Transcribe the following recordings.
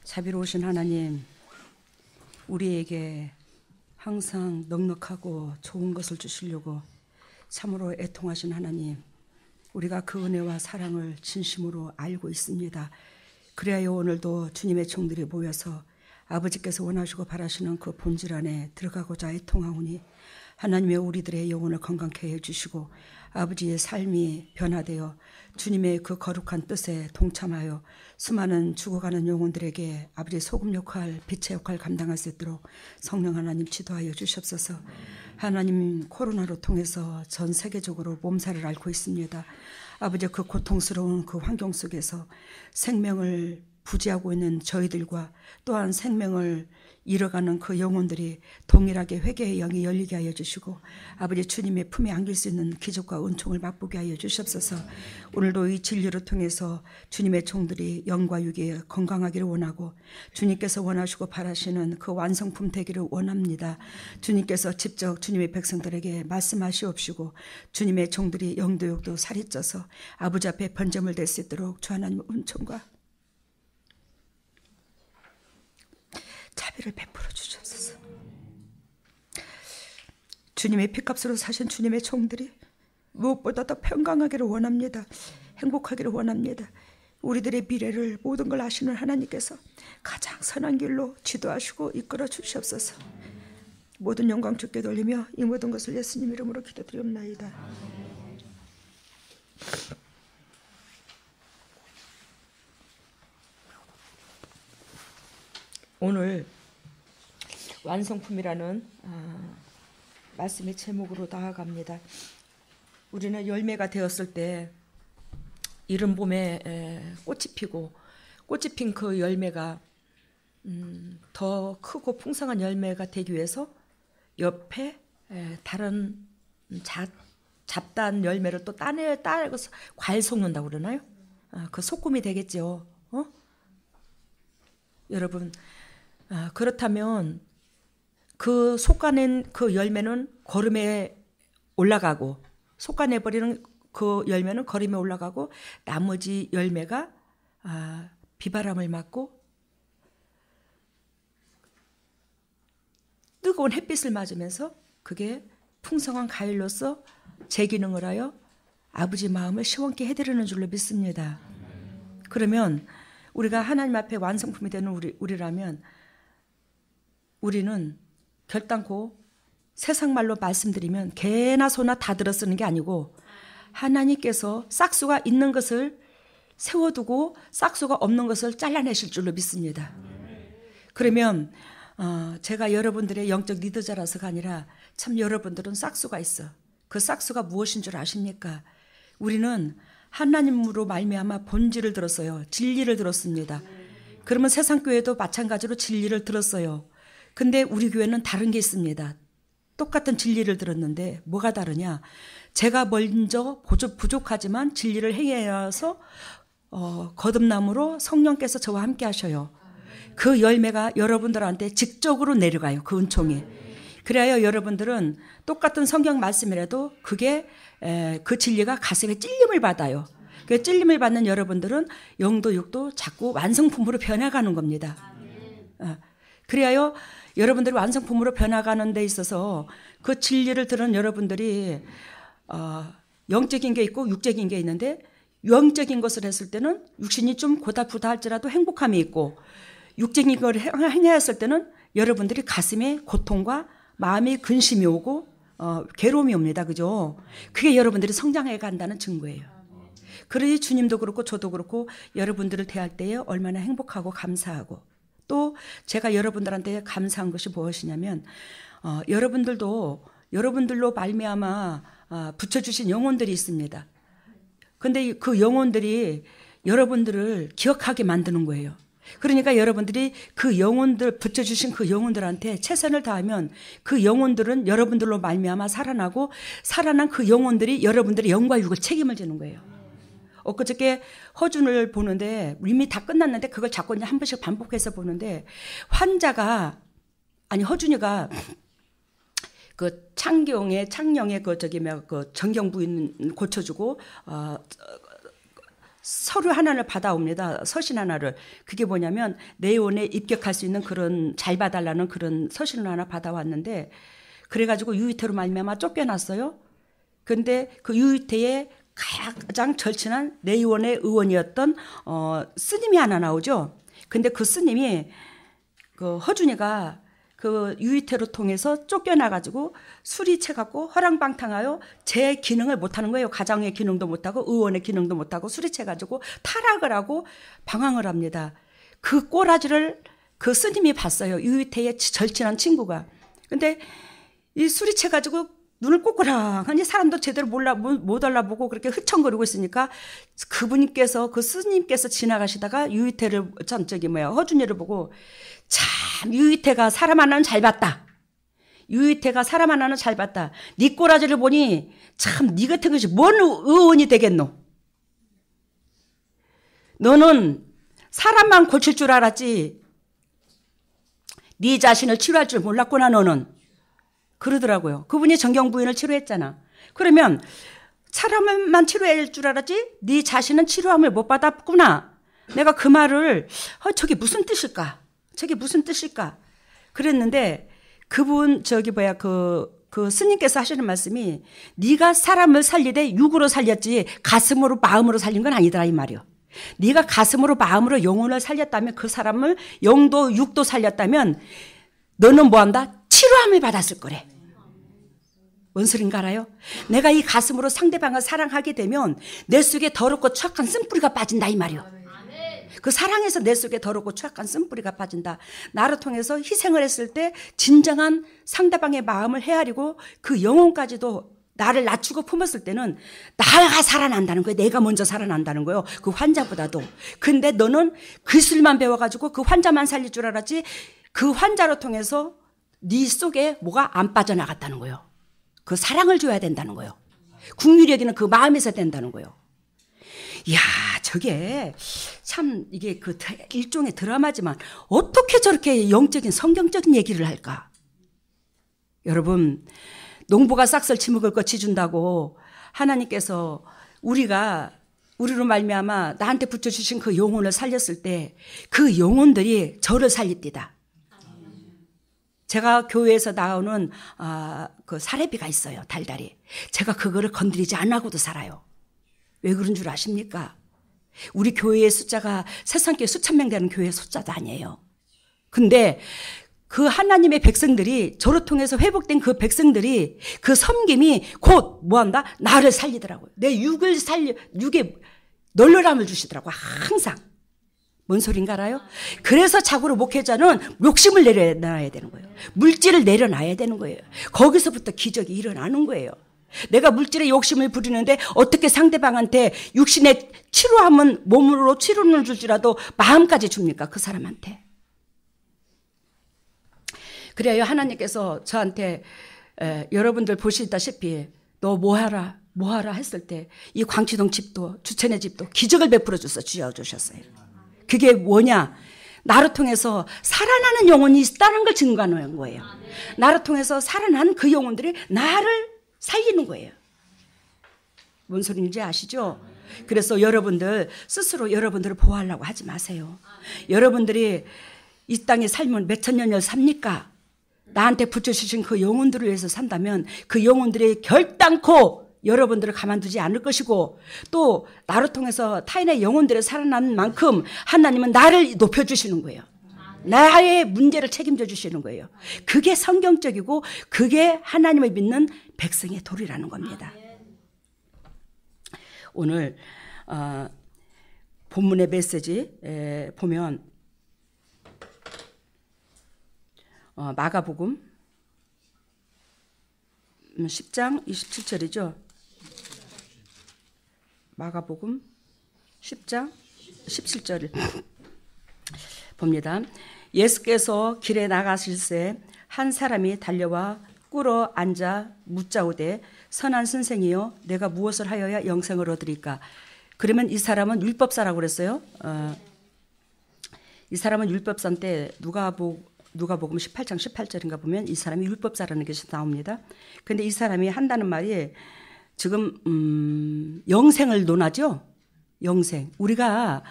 자비로우신 하나님, 우리에게 항상 넉넉하고 좋은 것을 주시려고 참으로 애통하신 하나님, 우리가 그 은혜와 사랑을 진심으로 알고 있습니다. 그래야 오늘도 주님의 종들이 모여서 아버지께서 원하시고 바라시는 그 본질 안에 들어가고자 애통하오니 하나님의 우리들의 영혼을 건강케 해주시고 아버지의 삶이 변화되어 주님의 그 거룩한 뜻에 동참하여 수많은 죽어가는 영혼들에게 아버지의 소금 역할, 빛의 역할 감당할 수 있도록 성령 하나님 지도하여 주시옵소서. 하나님, 코로나로 통해서 전 세계적으로 몸살을 앓고 있습니다. 아버지, 그 고통스러운 그 환경 속에서 생명을 부지하고 있는 저희들과 또한 생명을 잃어가는 그 영혼들이 동일하게 회개의 영이 열리게 하여 주시고 아버지 주님의 품에 안길 수 있는 기적과 은총을 맛보게 하여 주시옵소서. 오늘도 이 진리를 통해서 주님의 종들이 영과 육에 건강하기를 원하고 주님께서 원하시고 바라시는 그 완성품 되기를 원합니다. 주님께서 직접 주님의 백성들에게 말씀하시옵시고 주님의 종들이 영도 육도 살이 쪄서 아버지 앞에 번제물 될 수 있도록 주 하나님의 은총과 자비를 베풀어 주시옵소서. 주님의 피값으로 사신 주님의 종들이 무엇보다 더 평강하기를 원합니다. 행복하기를 원합니다. 우리들의 미래를 모든 걸 아시는 하나님께서 가장 선한 길로 지도하시고 이끌어 주시옵소서. 모든 영광 주께 돌리며 이 모든 것을 예수님 이름으로 기도드리옵나이다. 오늘 완성품이라는 말씀의 제목으로 나아갑니다. 우리는 열매가 되었을 때 이른 봄에 꽃이 피고 꽃이 핀 그 열매가 더 크고 풍성한 열매가 되기 위해서 옆에 다른 잡다한 열매를 또 따고 과일 섞는다고 그러나요? 그 소금이 되겠죠. 여러분, 그렇다면 그 솎아낸 그 열매는 거름에 올라가고 솎아내버리는 그 열매는 거름에 올라가고 나머지 열매가 비바람을 맞고 뜨거운 햇빛을 맞으면서 그게 풍성한 과일로서 제 기능을 하여 아버지 마음을 시원케 해드리는 줄로 믿습니다. 그러면 우리가 하나님 앞에 완성품이 되는 우리라면 우리는 결단코 세상 말로 말씀드리면 개나 소나 다 들어 쓰는 게 아니고 하나님께서 싹수가 있는 것을 세워두고 싹수가 없는 것을 잘라내실 줄로 믿습니다. 그러면 제가 여러분들의 영적 리더자라서가 아니라 참 여러분들은 싹수가 있어. 그 싹수가 무엇인 줄 아십니까? 우리는 하나님으로 말미암아 본질을 들었어요. 진리를 들었습니다. 그러면 세상 교회도 마찬가지로 진리를 들었어요. 근데 우리 교회는 다른 게 있습니다. 똑같은 진리를 들었는데 뭐가 다르냐? 제가 먼저 부족하지만 진리를 행해서 거듭남으로 성령께서 저와 함께 하셔요. 그 열매가 여러분들한테 직접으로 내려가요. 그 은총이. 그래야 여러분들은 똑같은 성경 말씀이라도 그게 그 진리가 가슴에 찔림을 받아요. 그 찔림을 받는 여러분들은 영도 육도 자꾸 완성품으로 변해가는 겁니다. 그래야 여러분들이 완성품으로 변화가는 데 있어서 그 진리를 들은 여러분들이 영적인 게 있고 육적인 게 있는데 영적인 것을 했을 때는 육신이 좀 고달프다 할지라도 행복함이 있고 육적인 걸 행했을 때는 여러분들이 가슴에 고통과 마음의 근심이 오고 괴로움이 옵니다. 그죠? 그게 여러분들이 성장해 간다는 증거예요. 그러니 주님도 그렇고 저도 그렇고 여러분들을 대할 때에 얼마나 행복하고 감사하고 또 제가 여러분들한테 감사한 것이 무엇이냐면 여러분들로 말미암아 붙여주신 영혼들이 있습니다. 그런데 그 영혼들이 여러분들을 기억하게 만드는 거예요. 그러니까 여러분들이 그 영혼들 붙여주신 그 영혼들한테 최선을 다하면 그 영혼들은 여러분들로 말미암아 살아나고 살아난 그 영혼들이 여러분들의 영과 육을 책임을 지는 거예요. 엊그저께 허준을 보는데 이미 다 끝났는데 그걸 자꾸 이제 한 번씩 반복해서 보는데 허준이가 그 창령의 그 정경 부인 고쳐주고 서류 하나를 받아옵니다. 서신 하나를. 그게 뭐냐면 내원에 입격할 수 있는 그런 잘 봐달라는 그런 서신을 하나 받아왔는데 그래가지고 유이태로 말미암아 쫓겨났어요. 근데 그 유이태에 가장 절친한 내원의 의원이었던 스님이 하나 나오죠. 근데 그 스님이 그 허준이가 그 유이태로 통해서 쫓겨나가지고 술이 채갖고 허랑방탕하여 제 기능을 못하는 거예요. 가정의 기능도 못하고 의원의 기능도 못하고 술이 채가지고 타락을 하고 방황을 합니다. 그 꼬라지를 그 스님이 봤어요. 유이태의 절친한 친구가. 근데 이 술이 채가지고 눈을 꼬꾸랑하니 사람도 제대로 못 알아보고 그렇게 흐청거리고 있으니까 그분께서 그 스님께서 지나가시다가 유이태를 허준이를 보고 참 유이태가 사람 하나는 잘 봤다. 유이태가 사람 하나는 잘 봤다. 네 꼬라지를 보니 참 네 같은 것이 뭔 의원이 되겠노. 너는 사람만 고칠 줄 알았지 네 자신을 치료할 줄 몰랐구나 너는. 그러더라고요. 그분이 정경부인을 치료했잖아. 그러면 사람만 치료할 줄 알았지 네 자신은 치료함을 못 받았구나. 내가 그 말을 저게 무슨 뜻일까? 저게 무슨 뜻일까? 그랬는데 그분 그 스님께서 하시는 말씀이 네가 사람을 살리되 육으로 살렸지 가슴으로 마음으로 살린 건 아니더라 이 말이요. 네가 가슴으로 마음으로 영혼을 살렸다면 그 사람을 영도 육도 살렸다면 너는 뭐한다? 치료함을 받았을 거래. 뭔 소린가 알아요? 내가 이 가슴으로 상대방을 사랑하게 되면 내 속에 더럽고 추악한 쓴뿌리가 빠진다 이 말이요. 그 사랑에서 내 속에 더럽고 추악한 쓴뿌리가 빠진다. 나를 통해서 희생을 했을 때 진정한 상대방의 마음을 헤아리고 그 영혼까지도 나를 낮추고 품었을 때는 나가 살아난다는 거예요. 내가 먼저 살아난다는 거예요. 그 환자보다도. 근데 너는 기술만 배워가지고 그 환자만 살릴 줄 알았지 그 환자를 통해서 네 속에 뭐가 안 빠져나갔다는 거예요. 그 사랑을 줘야 된다는 거예요. 국유력이는 그 마음에서 된다는 거예요. 이야, 저게 참 이게 그 일종의 드라마지만 어떻게 저렇게 영적인 성경적인 얘기를 할까? 여러분, 농부가 싹을 치먹을 거 지준다고 하나님께서 우리로 말미암아 나한테 붙여주신 그 영혼을 살렸을 때 그 영혼들이 저를 살립디다. 제가 교회에서 나오는 그 사례비가 있어요. 달달이. 제가 그거를 건드리지 않고도 살아요. 왜 그런 줄 아십니까? 우리 교회의 숫자가 세상교회 수천 명 되는 교회 숫자도 아니에요. 근데 그 하나님의 백성들이 저를 통해서 회복된 그 백성들이 그 섬김이 곧 뭐한다? 나를 살리더라고요. 내 육에 널널함을 주시더라고요. 항상. 뭔 소린가 알아요? 그래서 자고로 목회자는 욕심을 내려놔야 되는 거예요. 물질을 내려놔야 되는 거예요. 거기서부터 기적이 일어나는 거예요. 내가 물질에 욕심을 부리는데 어떻게 상대방한테 육신의 치료하면 몸으로 치료를 줄지라도 마음까지 줍니까? 그 사람한테. 그래요. 하나님께서 저한테 여러분들 보시다시피 너 뭐하라 했을 때 이 광치동 집도 주천의 집도 기적을 베풀어 주셨어요. 그게 뭐냐? 나를 통해서 살아나는 영혼이 있다는 걸 증거하는 거예요. 나를 통해서 살아난 그 영혼들이 나를 살리는 거예요. 뭔 소리인지 아시죠? 그래서 여러분들 스스로 여러분들을 보호하려고 하지 마세요. 여러분들이 이 땅에 살면 몇천 년을 삽니까? 나한테 붙여주신 그 영혼들을 위해서 산다면 그 영혼들이 결단코 여러분들을 가만두지 않을 것이고 또 나를 통해서 타인의 영혼들이 살아난 만큼 하나님은 나를 높여주시는 거예요. 나의 문제를 책임져 주시는 거예요. 그게 성경적이고 그게 하나님을 믿는 백성의 도리라는 겁니다. 오늘 본문의 메시지 보면 마가복음 10장 27절이죠. 마가복음 10장 17절을 봅니다. 예수께서 길에 나가실새 한 사람이 달려와 꿇어 앉아 묻자오되 선한 선생이여 내가 무엇을 하여야 영생을 얻으리까? 그러면 이 사람은 율법사라고 그랬어요. 이 사람은 율법사인데 누가복음 18장 18절인가 보면 이 사람이 율법사라는 것이 나옵니다. 그런데 이 사람이 한다는 말이 지금 영생을 논하죠. 영생. 우리가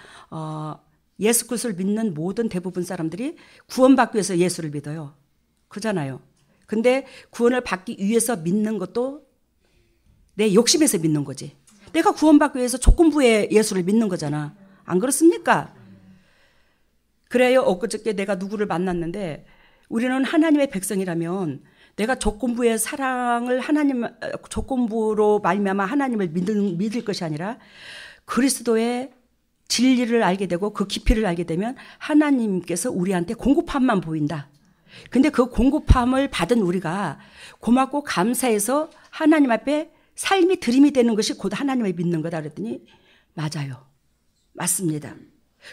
예수 그리스도를 믿는 모든 대부분 사람들이 구원받기 위해서 예수를 믿어요. 그잖아요. 근데 구원을 받기 위해서 믿는 것도 내 욕심에서 믿는 거지. 내가 구원받기 위해서 조건부에 예수를 믿는 거잖아. 안 그렇습니까? 그래요. 엊그저께 내가 누구를 만났는데 우리는 하나님의 백성이라면 내가 조건부의 사랑을 조건부로 말미암아 하나님을 믿을 것이 아니라 그리스도의 진리를 알게 되고 그 깊이를 알게 되면 하나님께서 우리한테 공급함만 보인다. 근데 그 공급함을 받은 우리가 고맙고 감사해서 하나님 앞에 삶이 들임이 되는 것이 곧 하나님을 믿는 거다 그랬더니 맞아요. 맞습니다.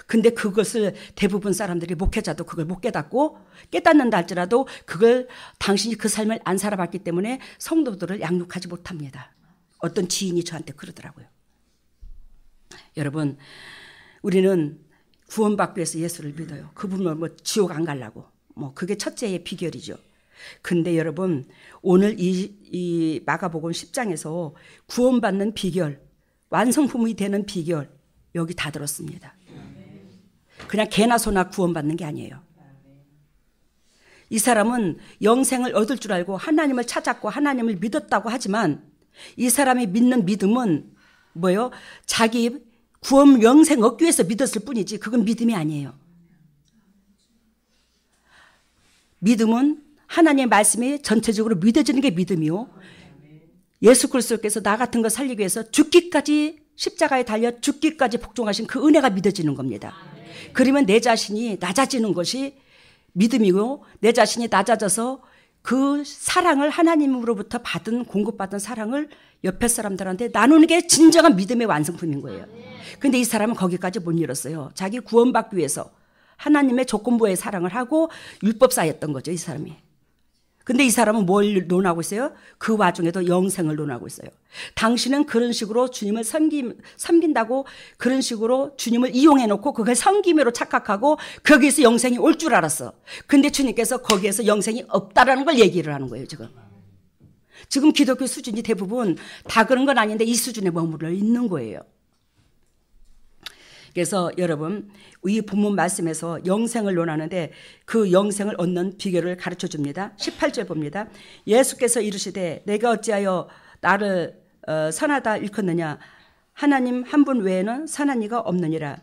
근데 그것을 대부분 사람들이 목회자도 그걸 못 깨닫고 깨닫는다 할지라도 그걸 당신이 그 삶을 안 살아봤기 때문에 성도들을 양육하지 못합니다. 어떤 지인이 저한테 그러더라고요. 여러분, 우리는 구원받기 위해서 예수를 믿어요. 그분은 뭐 지옥 안 가려고. 뭐 그게 첫째의 비결이죠. 근데 여러분, 오늘 이 마가복음 10장에서 구원받는 비결, 완성품이 되는 비결 여기 다 들었습니다. 그냥 개나 소나 구원받는 게 아니에요. 이 사람은 영생을 얻을 줄 알고 하나님을 찾았고 하나님을 믿었다고 하지만 이 사람이 믿는 믿음은 뭐예요? 자기 구원 영생 얻기 위해서 믿었을 뿐이지 그건 믿음이 아니에요. 믿음은 하나님의 말씀이 전체적으로 믿어지는 게 믿음이요. 예수 그리스도께서 나 같은 거 살리기 위해서 죽기까지 십자가에 달려 죽기까지 복종하신 그 은혜가 믿어지는 겁니다. 그러면 내 자신이 낮아지는 것이 믿음이고 내 자신이 낮아져서 그 사랑을 하나님으로부터 공급받은 사랑을 옆에 사람들한테 나누는 게 진정한 믿음의 완성품인 거예요. 근데 이 사람은 거기까지 못 이뤘어요. 자기 구원받기 위해서 하나님의 조건부의 사랑을 하고 율법사였던 거죠, 이 사람이. 근데 이 사람은 뭘 논하고 있어요? 그 와중에도 영생을 논하고 있어요. 당신은 그런 식으로 주님을 섬긴다고 그런 식으로 주님을 이용해 놓고 그걸 섬김으로 착각하고 거기에서 영생이 올 줄 알았어. 근데 주님께서 거기에서 영생이 없다라는 걸 얘기를 하는 거예요, 지금. 지금 기독교 수준이 대부분 다 그런 건 아닌데 이 수준에 머물러 있는 거예요. 그래서 여러분, 이 본문 말씀에서 영생을 논하는데 그 영생을 얻는 비결을 가르쳐 줍니다. 18절 봅니다. 예수께서 이르시되 내가 어찌하여 나를 선하다 일컫느냐. 하나님 한 분 외에는 선한 이가 없느니라.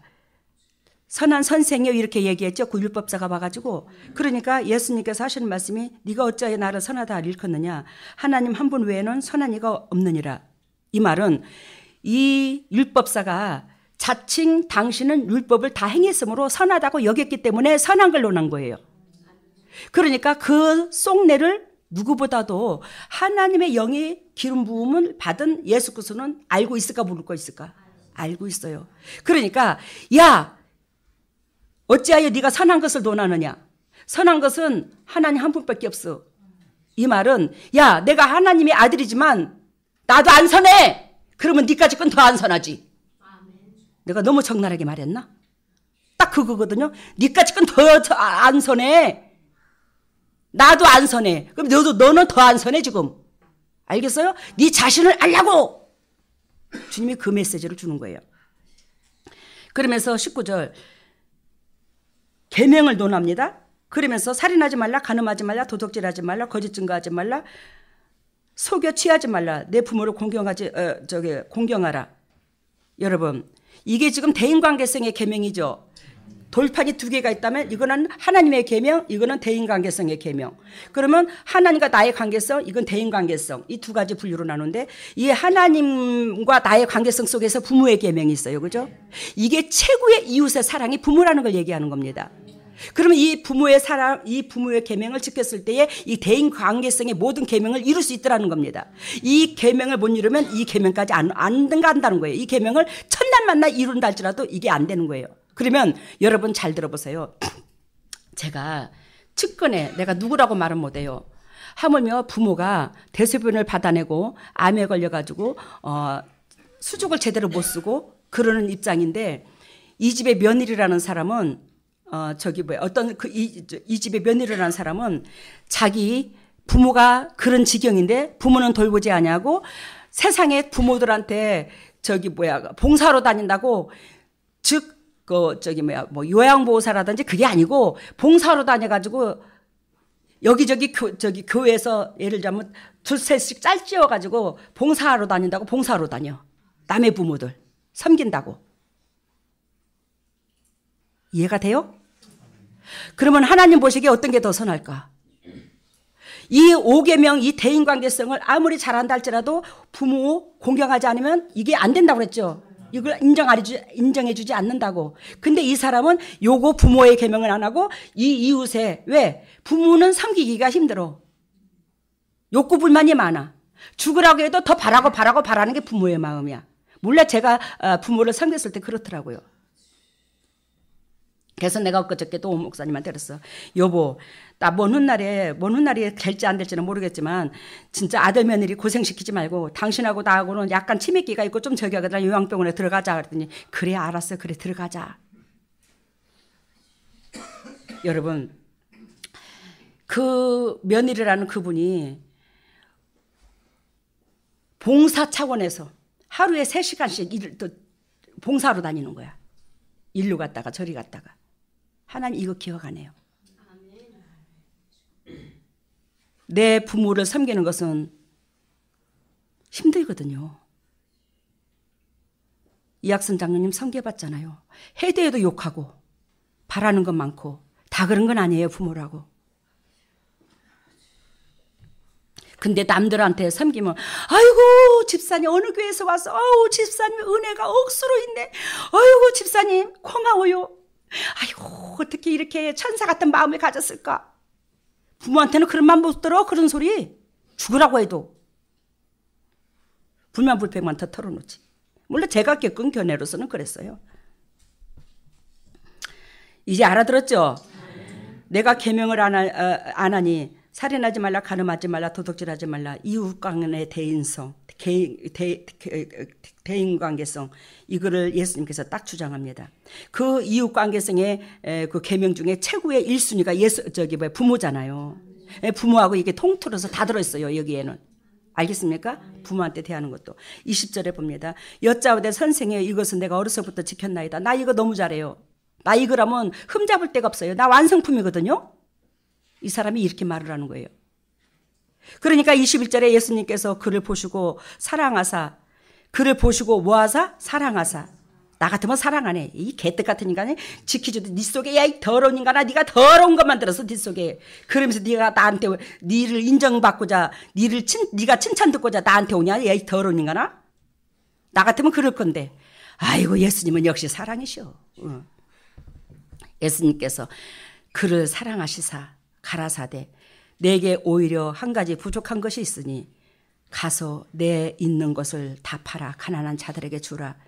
선한 선생이요 이렇게 얘기했죠. 그 율법사가 와가지고. 그러니까 예수님께서 하시는 말씀이 네가 어찌하여 나를 선하다 일컫느냐. 하나님 한 분 외에는 선한 이가 없느니라. 이 말은 이 율법사가 자칭 당신은 율법을 다 행했으므로 선하다고 여겼기 때문에 선한 걸 논한 거예요. 그러니까 그 속내를 누구보다도 하나님의 영이 기름 부음을 받은 예수 그리스도는 알고 있을까 모르고 있을까? 알고 있어요. 그러니까 야 어찌하여 네가 선한 것을 논하느냐. 선한 것은 하나님 한 분밖에 없어. 이 말은 야 내가 하나님의 아들이지만 나도 안 선해. 그러면 네까지 건 더 안 선하지. 내가 너무 적나라하게 말했나? 딱 그거거든요. 니까지 건 더 안 선해. 나도 안 선해. 그럼 너는 더 안 선해 지금. 알겠어요? 네 자신을 알라고. 주님이 그 메시지를 주는 거예요. 그러면서 19절 계명을 논합니다. 그러면서 살인하지 말라, 간음하지 말라, 도둑질하지 말라, 거짓 증거하지 말라, 속여 취하지 말라, 내 부모를 공경하라. 여러분 이게 지금 대인관계성의 계명이죠. 돌판이 두 개가 있다면 이거는 하나님의 계명, 이거는 대인관계성의 계명. 그러면 하나님과 나의 관계성, 이건 대인관계성. 이 두 가지 분류로 나누는데 이 하나님과 나의 관계성 속에서 부모의 계명이 있어요. 그죠? 이게 최고의 이웃의 사랑이 부모라는 걸 얘기하는 겁니다. 그러면 이 부모의 사랑, 이 부모의 계명을 지켰을 때에 이 대인 관계성의 모든 계명을 이룰 수 있더라는 겁니다. 이 계명을 못 이루면 이 계명까지 안 간다는 거예요. 이 계명을 천날 만날 이룬다 할지라도 이게 안 되는 거예요. 그러면 여러분 잘 들어보세요. 제가 측근에 내가 누구라고 말은 못해요. 하물며 부모가 대소변을 받아내고 암에 걸려가지고 수족을 제대로 못 쓰고 그러는 입장인데 이 집의 며느리라는 사람은 이 집의 며느리라는 사람은 자기 부모가 그런 지경인데 부모는 돌보지 않냐고 세상의 부모들한테 봉사로 다닌다고, 즉, 요양보호사라든지 그게 아니고, 봉사로 다녀가지고, 여기저기 교회에서 예를 들자면 둘셋씩 짤지어가지고 봉사하러 다닌다고 봉사하러 다녀. 남의 부모들 섬긴다고. 이해가 돼요? 그러면 하나님 보시기에 어떤 게 더 선할까? 이 5계명, 이 대인관계성을 아무리 잘한다 할지라도 부모 공경하지 않으면 이게 안 된다고 그랬죠. 이걸 인정해주지 않는다고. 근데 이 사람은 요거 부모의 계명을 안 하고 이 이웃에, 왜? 부모는 섬기기가 힘들어. 욕구 불만이 많아. 죽으라고 해도 더 바라는 게 부모의 마음이야. 몰라, 제가 부모를 섬겼을 때 그렇더라고요. 그래서 내가 엊그저께 또 목사님한테 그랬어. 여보, 나 먼 훗날에 될지 안 될지는 모르겠지만 진짜 아들 며느리 고생시키지 말고 당신하고 나하고는 약간 치맥기가 있고 좀 저기 하거든 요양병원에 들어가자 그랬더니 그래 알았어 그래 들어가자. 여러분 그 며느리라는 그분이 봉사 차원에서 하루에 3시간씩 또 봉사로 다니는 거야. 일로 갔다가 저리 갔다가. 하나님 이거 기억 안 해요. 내 부모를 섬기는 것은 힘들거든요. 이학선 장로님 섬겨봤잖아요. 해도 해도 욕하고 바라는 건 많고 다 그런 건 아니에요. 부모라고. 근데 남들한테 섬기면 아이고 집사님 어느 교회에서 와서 집사님 은혜가 억수로 있네. 아이고 집사님 고마워요. 아이고 어떻게 이렇게 천사 같은 마음을 가졌을까. 부모한테는 그런 말 못 들어. 그런 소리 죽으라고 해도 불만불평만 더 털어놓지. 물론 제가 겪은 견해로서는 그랬어요. 이제 알아들었죠? 내가 계명을 안 하니 살인하지 말라, 간음하지 말라, 도둑질하지 말라, 이웃간의 대인성, 대인관계성 이거를 예수님께서 딱 주장합니다. 그 이웃관계성의 그 계명 중에 최고의 1순위가 부모잖아요. 부모하고 이게 통틀어서 다 들어있어요. 여기에는. 알겠습니까? 부모한테 대하는 것도. 20절에 봅니다. 여짜오되 선생이여 이것은 내가 어려서부터 지켰나이다. 나 이거 너무 잘해요. 나 이거라면 흠잡을 데가 없어요. 나 완성품이거든요. 이 사람이 이렇게 말을 하는 거예요. 그러니까 21절에 예수님께서 그를 보시고 사랑하사, 그를 보시고 뭐하사? 사랑하사. 나 같으면 사랑 안 해. 이 개떡 같은 인간이 지키지도 네 속에 야 이 더러운 인간아 네가 더러운 것만 들었어 네 속에. 그러면서 네가 나한테 니를 인정받고자 네가 칭찬 듣고자 나한테 오냐 야 이 더러운 인간아. 나 같으면 그럴 건데. 아이고 예수님은 역시 사랑이셔. 예수님께서 그를 사랑하시사 가라사대 내게 오히려 한 가지 부족한 것이 있으니 가서 내 있는 것을 다 팔아 가난한 자들에게 주라.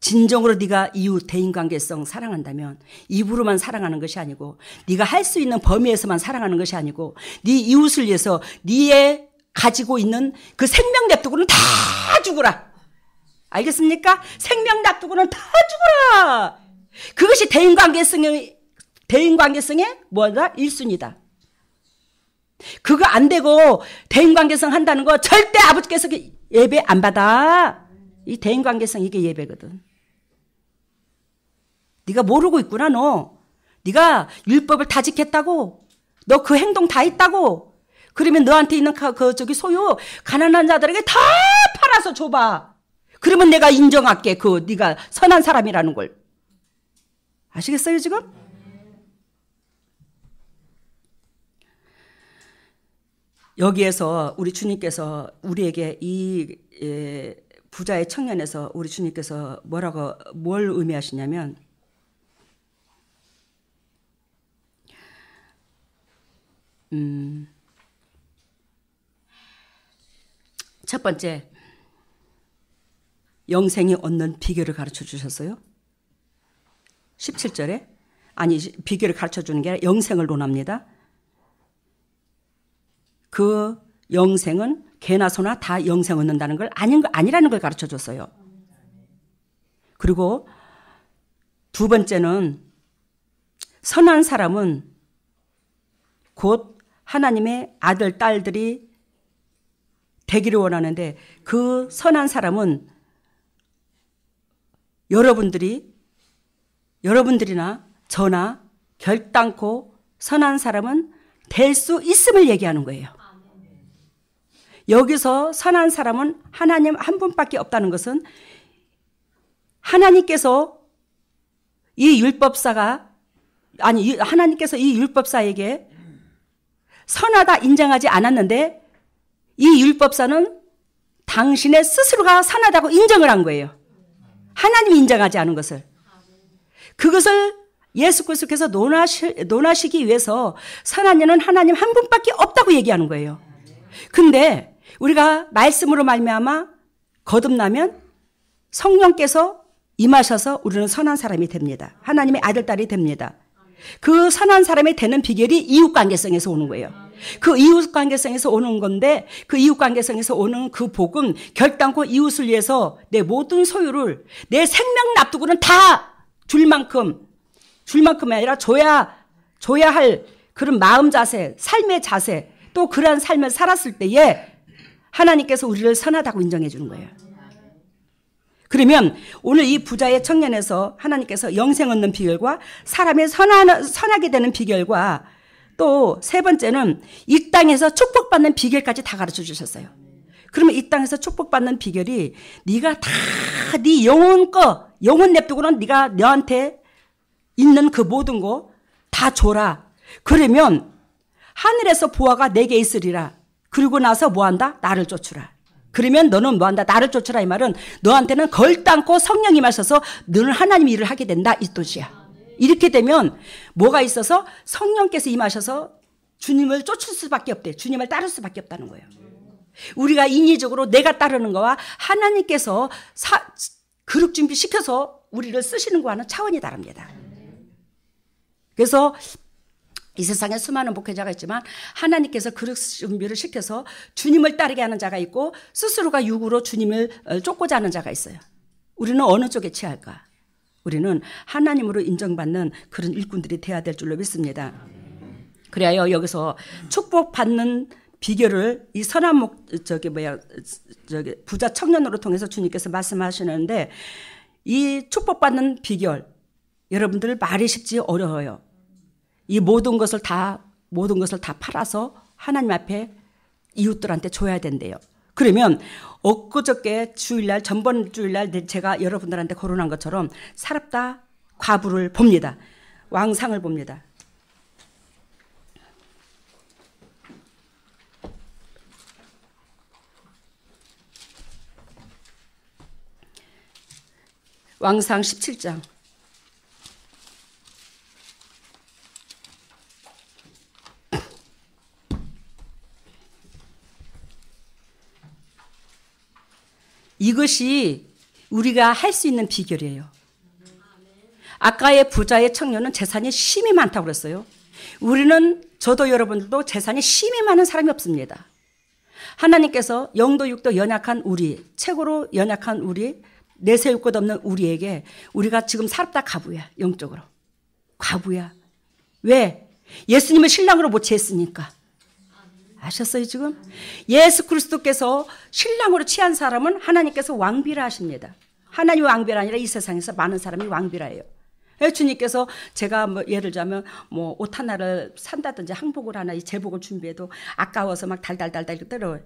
진정으로 네가 이웃 대인관계성 사랑한다면 입으로만 사랑하는 것이 아니고 네가 할 수 있는 범위에서만 사랑하는 것이 아니고 네 이웃을 위해서 네의 가지고 있는 그 생명 냅두고는 다 죽으라. 알겠습니까? 생명 놔두고는 다 죽어라. 그것이 대인관계성의 뭐다? 1순위다. 그거 안 되고 대인관계성 한다는 거 절대 아버지께서 예배 안 받아. 이 대인관계성 이게 예배거든. 네가 모르고 있구나 너. 네가 율법을 다 지켰다고. 너 그 행동 다 했다고. 그러면 너한테 있는 소유 가난한 자들에게 다 팔아서 줘봐. 그러면 내가 인정할게. 네가 선한 사람이라는 걸. 아시겠어요 지금? 여기에서 우리 주님께서 우리에게 이 부자의 청년에서 우리 주님께서 뭘 의미하시냐면 첫 번째 영생이 얻는 비결을 가르쳐 주셨어요. 17절에 아니 비결을 가르쳐 주는 게 아니라 영생을 논합니다. 그 영생은 개나 소나 다 영생 얻는다는 걸 아니라는 걸 가르쳐 줬어요. 그리고 두 번째는 선한 사람은 곧 하나님의 아들, 딸들이 되기를 원하는데 그 선한 사람은 여러분들이나 저나 결단코 선한 사람은 될 수 있음을 얘기하는 거예요. 여기서 선한 사람은 하나님 한 분밖에 없다는 것은 하나님께서 이 율법사에게 선하다 인정하지 않았는데 이 율법사는 당신의 스스로가 선하다고 인정을 한 거예요. 하나님이 인정하지 않은 것을. 그것을 예수 그리스도께서 논하시기 위해서 선한 이는 하나님 한 분밖에 없다고 얘기하는 거예요. 근데 우리가 말씀으로 말미암아 거듭나면 성령께서 임하셔서 우리는 선한 사람이 됩니다. 하나님의 아들, 딸이 됩니다. 그 선한 사람이 되는 비결이 이웃관계성에서 오는 거예요. 그 이웃관계성에서 오는 건데 그 이웃관계성에서 오는 그 복은 결단코 이웃을 위해서 내 모든 소유를 내 생명 납두고는 다 줄 만큼이 아니라 줘야 할 그런 마음 자세, 삶의 자세, 또 그러한 삶을 살았을 때에 하나님께서 우리를 선하다고 인정해 주는 거예요. 그러면 오늘 이 부자의 청년에서 하나님께서 영생 얻는 비결과 사람의 선하게 되는 비결과 또 세 번째는 이 땅에서 축복받는 비결까지 다 가르쳐 주셨어요. 그러면 이 땅에서 축복받는 비결이 네가 다 네 영혼 냅두고는 네가 너한테 있는 그 모든 거 다 줘라. 그러면 하늘에서 보화가 내게 있으리라. 그리고 나서 뭐한다? 나를 쫓으라. 그러면 너는 뭐한다? 나를 쫓으라. 이 말은 너한테는 걸당고 성령이 마셔서 너는 하나님 일을 하게 된다. 이 뜻이야. 이렇게 되면 뭐가 있어서 성령께서 임하셔서 주님을 쫓을 수밖에 없대. 주님을 따를 수밖에 없다는 거예요. 우리가 인위적으로 내가 따르는 거와 하나님께서 그룹 준비시켜서 우리를 쓰시는 거와는 차원이 다릅니다. 그래서 이 세상에 수많은 목회자가 있지만 하나님께서 그릇 준비를 시켜서 주님을 따르게 하는 자가 있고 스스로가 육으로 주님을 쫓고자 하는 자가 있어요. 우리는 어느 쪽에 취할까? 우리는 하나님으로 인정받는 그런 일꾼들이 되어야 될 줄로 믿습니다. 그래야 여기서 축복받는 비결을 이 선한 부자 청년으로 통해서 주님께서 말씀하시는데 이 축복받는 비결 여러분들 말이 쉽지 어려워요. 이 모든 것을 다 팔아서 하나님 앞에 이웃들한테 줘야 된대요. 그러면 엊그저께 주일날 전번 주일날 제가 여러분들한테 거론한 것처럼 사랍다 과부를 봅니다. 왕상을 봅니다. 왕상 17장. 이것이 우리가 할 수 있는 비결이에요. 아까의 부자의 청년은 재산이 심히 많다고 그랬어요. 우리는 저도 여러분들도 재산이 심히 많은 사람이 없습니다. 하나님께서 영도 육도 연약한 우리, 최고로 연약한 우리, 내세울 것 없는 우리에게 우리가 지금 사랍다 과부야. 영적으로 과부야. 왜? 예수님을 신랑으로 못 취했으니까. 아셨어요 지금? 예수 그리스도께서 신랑으로 취한 사람은 하나님께서 왕비라 하십니다. 하나님이 왕비라 아니라 이 세상에서 많은 사람이 왕비라 해요. 주님께서 제가 예를 들자면 옷 하나를 산다든지 항복을 하나 이 제복을 준비해도 아까워서 막 달달달달 떨어요.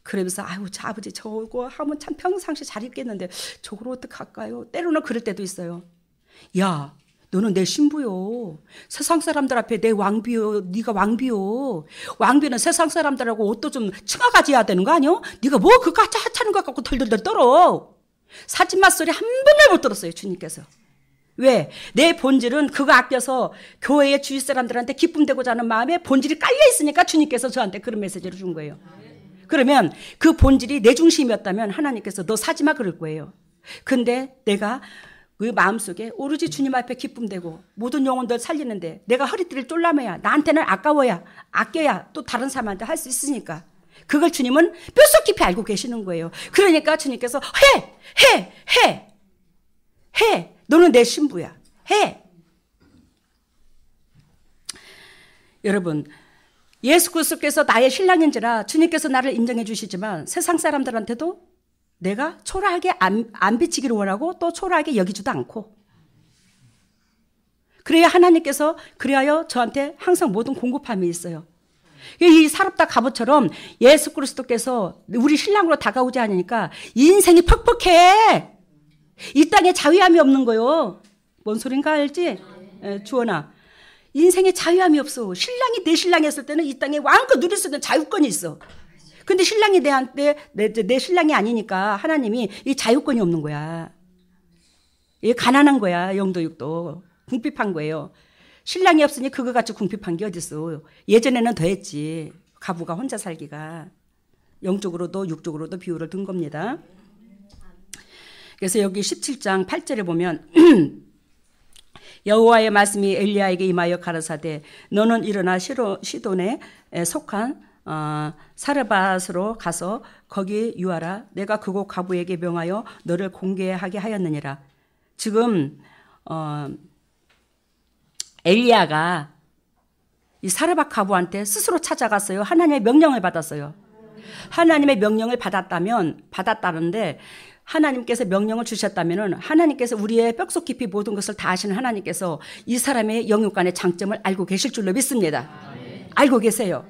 그러면서 아유 아버지 저거 하면 참 평상시 잘 입겠는데 저걸 어떡할까요? 때로는 그럴 때도 있어요. 야 너는 내 신부요. 세상 사람들 앞에 내 왕비요. 네가 왕비요. 왕비는 세상 사람들하고 옷도 좀 층아가지야 되는 거 아니요? 네가 뭐 그거 하찮은 것 갖고 덜덜덜 떨어. 사진맛 소리 한 번을 못 들었어요. 주님께서. 왜? 내 본질은 그거 아껴서 교회의 주위 사람들한테 기쁨 되고자 하는 마음에 본질이 깔려 있으니까 주님께서 저한테 그런 메시지를 준 거예요. 그러면 그 본질이 내 중심이었다면 하나님께서 너 사지마 그럴 거예요. 근데 내가 그 마음속에 오로지 주님 앞에 기쁨되고 모든 영혼들 살리는데 내가 허리띠를 쫄라매야 나한테는 아까워야 아껴야 또 다른 사람한테 할 수 있으니까 그걸 주님은 뼛속 깊이 알고 계시는 거예요. 그러니까 주님께서 해 너는 내 신부야 해. 여러분 예수 그리스도께서 나의 신랑인지라 주님께서 나를 인정해 주시지만 세상 사람들한테도 내가 초라하게 안 비치기를 원하고 또 초라하게 여기지도 않고. 그래야 하나님께서 그리하여 저한테 항상 모든 공급함이 있어요. 이 사롭다 갑옷처럼 예수 그리스도께서 우리 신랑으로 다가오지 않으니까 인생이 퍽퍽해. 이 땅에 자유함이 없는 거요. 뭔 소린가 알지? 주원아. 인생에 자유함이 없어. 신랑이 내 신랑이었을 때는 이 땅에 마음껏 누릴 수 있는 자유권이 있어. 근데 신랑이 내 신랑이 아니니까 하나님이 이 자유권이 없는 거야. 이 가난한 거야. 영도육도. 궁핍한 거예요. 신랑이 없으니 그거 같이 궁핍한 게 어딨어. 예전에는 더했지. 가부가 혼자 살기가. 영적으로도 육적으로도 비유를 든 겁니다. 그래서 여기 17장 8절에 보면 여호와의 말씀이 엘리야에게 임하여 가라사대 너는 일어나 시돈에 속한 사르밧으로 가서 거기 유하라. 내가 그곳 가부에게 명하여 너를 공개하게 하였느니라. 지금 엘리야가 이 사르밧 가부한테 스스로 찾아갔어요. 하나님의 명령을 받았어요. 하나님의 명령을 받았다는데 하나님께서 명령을 주셨다면은 하나님께서 우리의 뼛속 깊이 모든 것을 다 아시는 하나님께서 이 사람의 영육간의 장점을 알고 계실 줄로 믿습니다. 알고 계세요.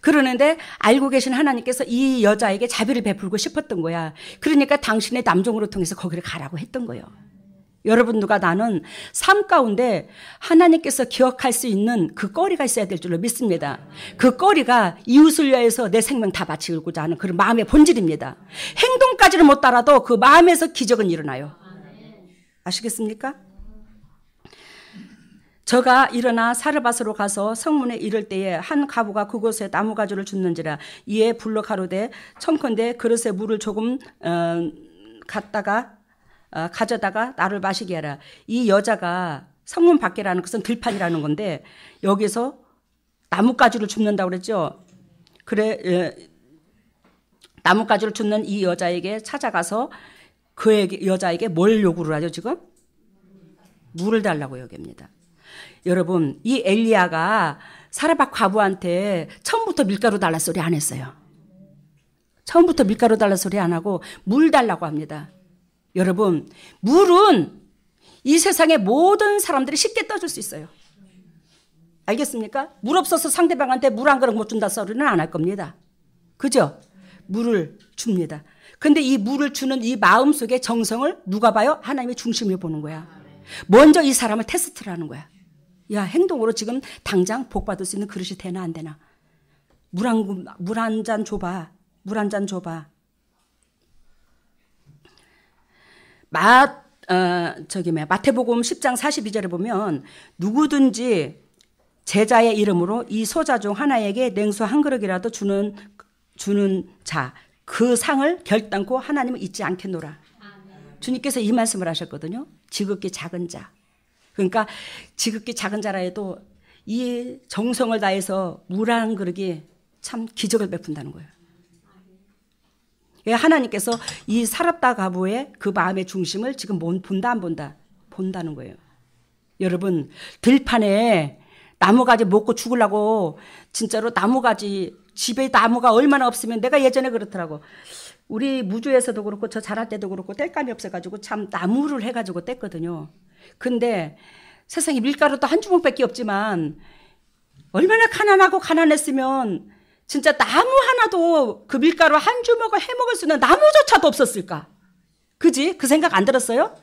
그러는데 알고 계신 하나님께서 이 여자에게 자비를 베풀고 싶었던 거야. 그러니까 당신의 남종으로 통해서 거기를 가라고 했던 거예요. 여러분들과 나는 삶 가운데 하나님께서 기억할 수 있는 그 거리가 있어야 될 줄로 믿습니다. 그 거리가 이웃을 위해서 내 생명 다 바치고자 하는 그런 마음의 본질입니다. 행동까지는 못 따라도 그 마음에서 기적은 일어나요. 아시겠습니까? 저가 일어나 사르밧으로 가서 성문에 이를 때에 한 가부가 그곳에 나무가지를 줍는지라. 이에 불러 가로되 청컨대 그릇에 물을 조금 가져다가 나를 마시게 하라. 이 여자가 성문 밖이라는 것은 들판이라는 건데 여기서 나뭇가지를 줍는다고 그랬죠. 그래 나뭇가지를 줍는 이 여자에게 찾아가서 여자에게 뭘 요구를 하죠 지금? 물을 달라고 얘기합니다. 여러분 이 엘리야가 사르밧 과부한테 처음부터 밀가루 달라 소리 안 했어요. 처음부터 밀가루 달라 소리 안 하고 물 달라고 합니다. 여러분 물은 이 세상의 모든 사람들이 쉽게 떠줄 수 있어요. 알겠습니까? 물 없어서 상대방한테 물 한 그릇 못 준다 소리는 안 할 겁니다. 그죠? 물을 줍니다. 근데 이 물을 주는 이 마음속의 정성을 누가 봐요? 하나님의 중심을 보는 거야. 먼저 이 사람을 테스트를 하는 거야. 야, 행동으로 지금 당장 복 받을 수 있는 그릇이 되나 안 되나? 물 한 잔 줘봐. 물 한 잔 줘봐. 마태복음 10장 42절에 보면 누구든지 제자의 이름으로 이 소자 중 하나에게 냉수 한 그릇이라도 주는 자, 그 상을 결단코 하나님은 잊지 않겠노라. 주님께서 이 말씀을 하셨거든요. 지극히 작은 자. 그러니까 지극히 작은 자라 해도 이 정성을 다해서 물 한 그릇이 참 기적을 베푼다는 거예요. 하나님께서 이 사랍다 가부의 그 마음의 중심을 지금 본다 안 본다? 본다는 거예요. 여러분 들판에 나무가지 먹고 죽으려고 진짜로 나무가지 집에 나무가 얼마나 없으면 내가 예전에 그렇더라고. 우리 무주에서도 그렇고 저 자랄 때도 그렇고 뗄감이 없어가지고 참 나무를 해가지고 뗐거든요. 근데 세상에 밀가루도 한 주먹밖에 없지만 얼마나 가난하고 가난했으면 진짜 나무 하나도 그 밀가루 한 주먹을 해먹을 수 있는 나무조차도 없었을까? 그지? 그 생각 안 들었어요?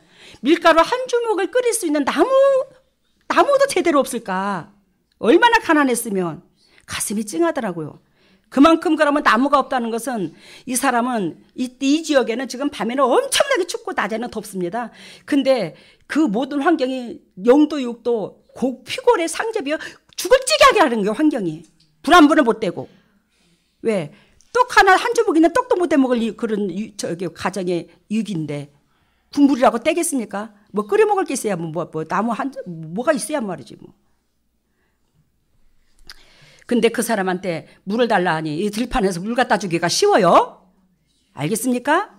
밀가루 한 주먹을 끓일 수 있는 나무도 제대로 없을까? 얼마나 가난했으면 가슴이 찡하더라고요. 그만큼 그러면 나무가 없다는 것은 이 사람은 이 지역에는 지금 밤에는 엄청나게 춥고 낮에는 덥습니다. 근데 그 모든 환경이 0도 6도 피골의 상접이요. 죽을 찌게 하게 하는 거예요. 환경이. 불 한 번을 못 떼고. 왜? 떡 하나 한 주먹 있는 떡도 못 해먹을 그런 가정의 육인데 국물이라고 떼겠습니까? 뭐 끓여 먹을 게 있어야 뭐 나무 뭐가 있어야 말이지 뭐. 근데 그 사람한테 물을 달라 하니 이 들판에서 물 갖다 주기가 쉬워요? 알겠습니까?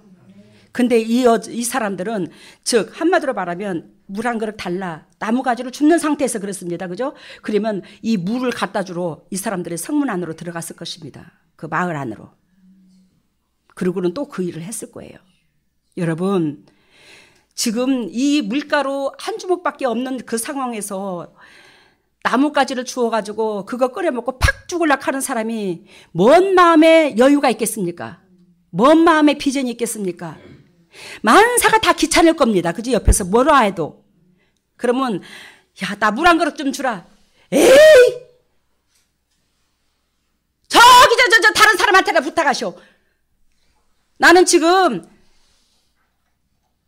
근데 이 사람들은 즉 한마디로 말하면 물 한 그릇 달라. 나무가지를 줍는 상태에서 그렇습니다. 그죠? 그러면 이 물을 갖다 주러 이 사람들의 성문 안으로 들어갔을 것입니다. 그 마을 안으로. 그러고는 또 그 일을 했을 거예요. 여러분, 지금 이 밀가루 한 주먹밖에 없는 그 상황에서 나뭇가지를 주워가지고 그거 끓여 먹고 팍 죽으려고 하는 사람이 뭔 마음에 여유가 있겠습니까? 뭔 마음에 비전이 있겠습니까? 만사가 다 귀찮을 겁니다. 그지? 옆에서 뭐라 해도. 그러면 야, 나 물 한 그릇 좀 주라. 에이! 저기 저 다른 사람한테나 부탁하시오. 나는 지금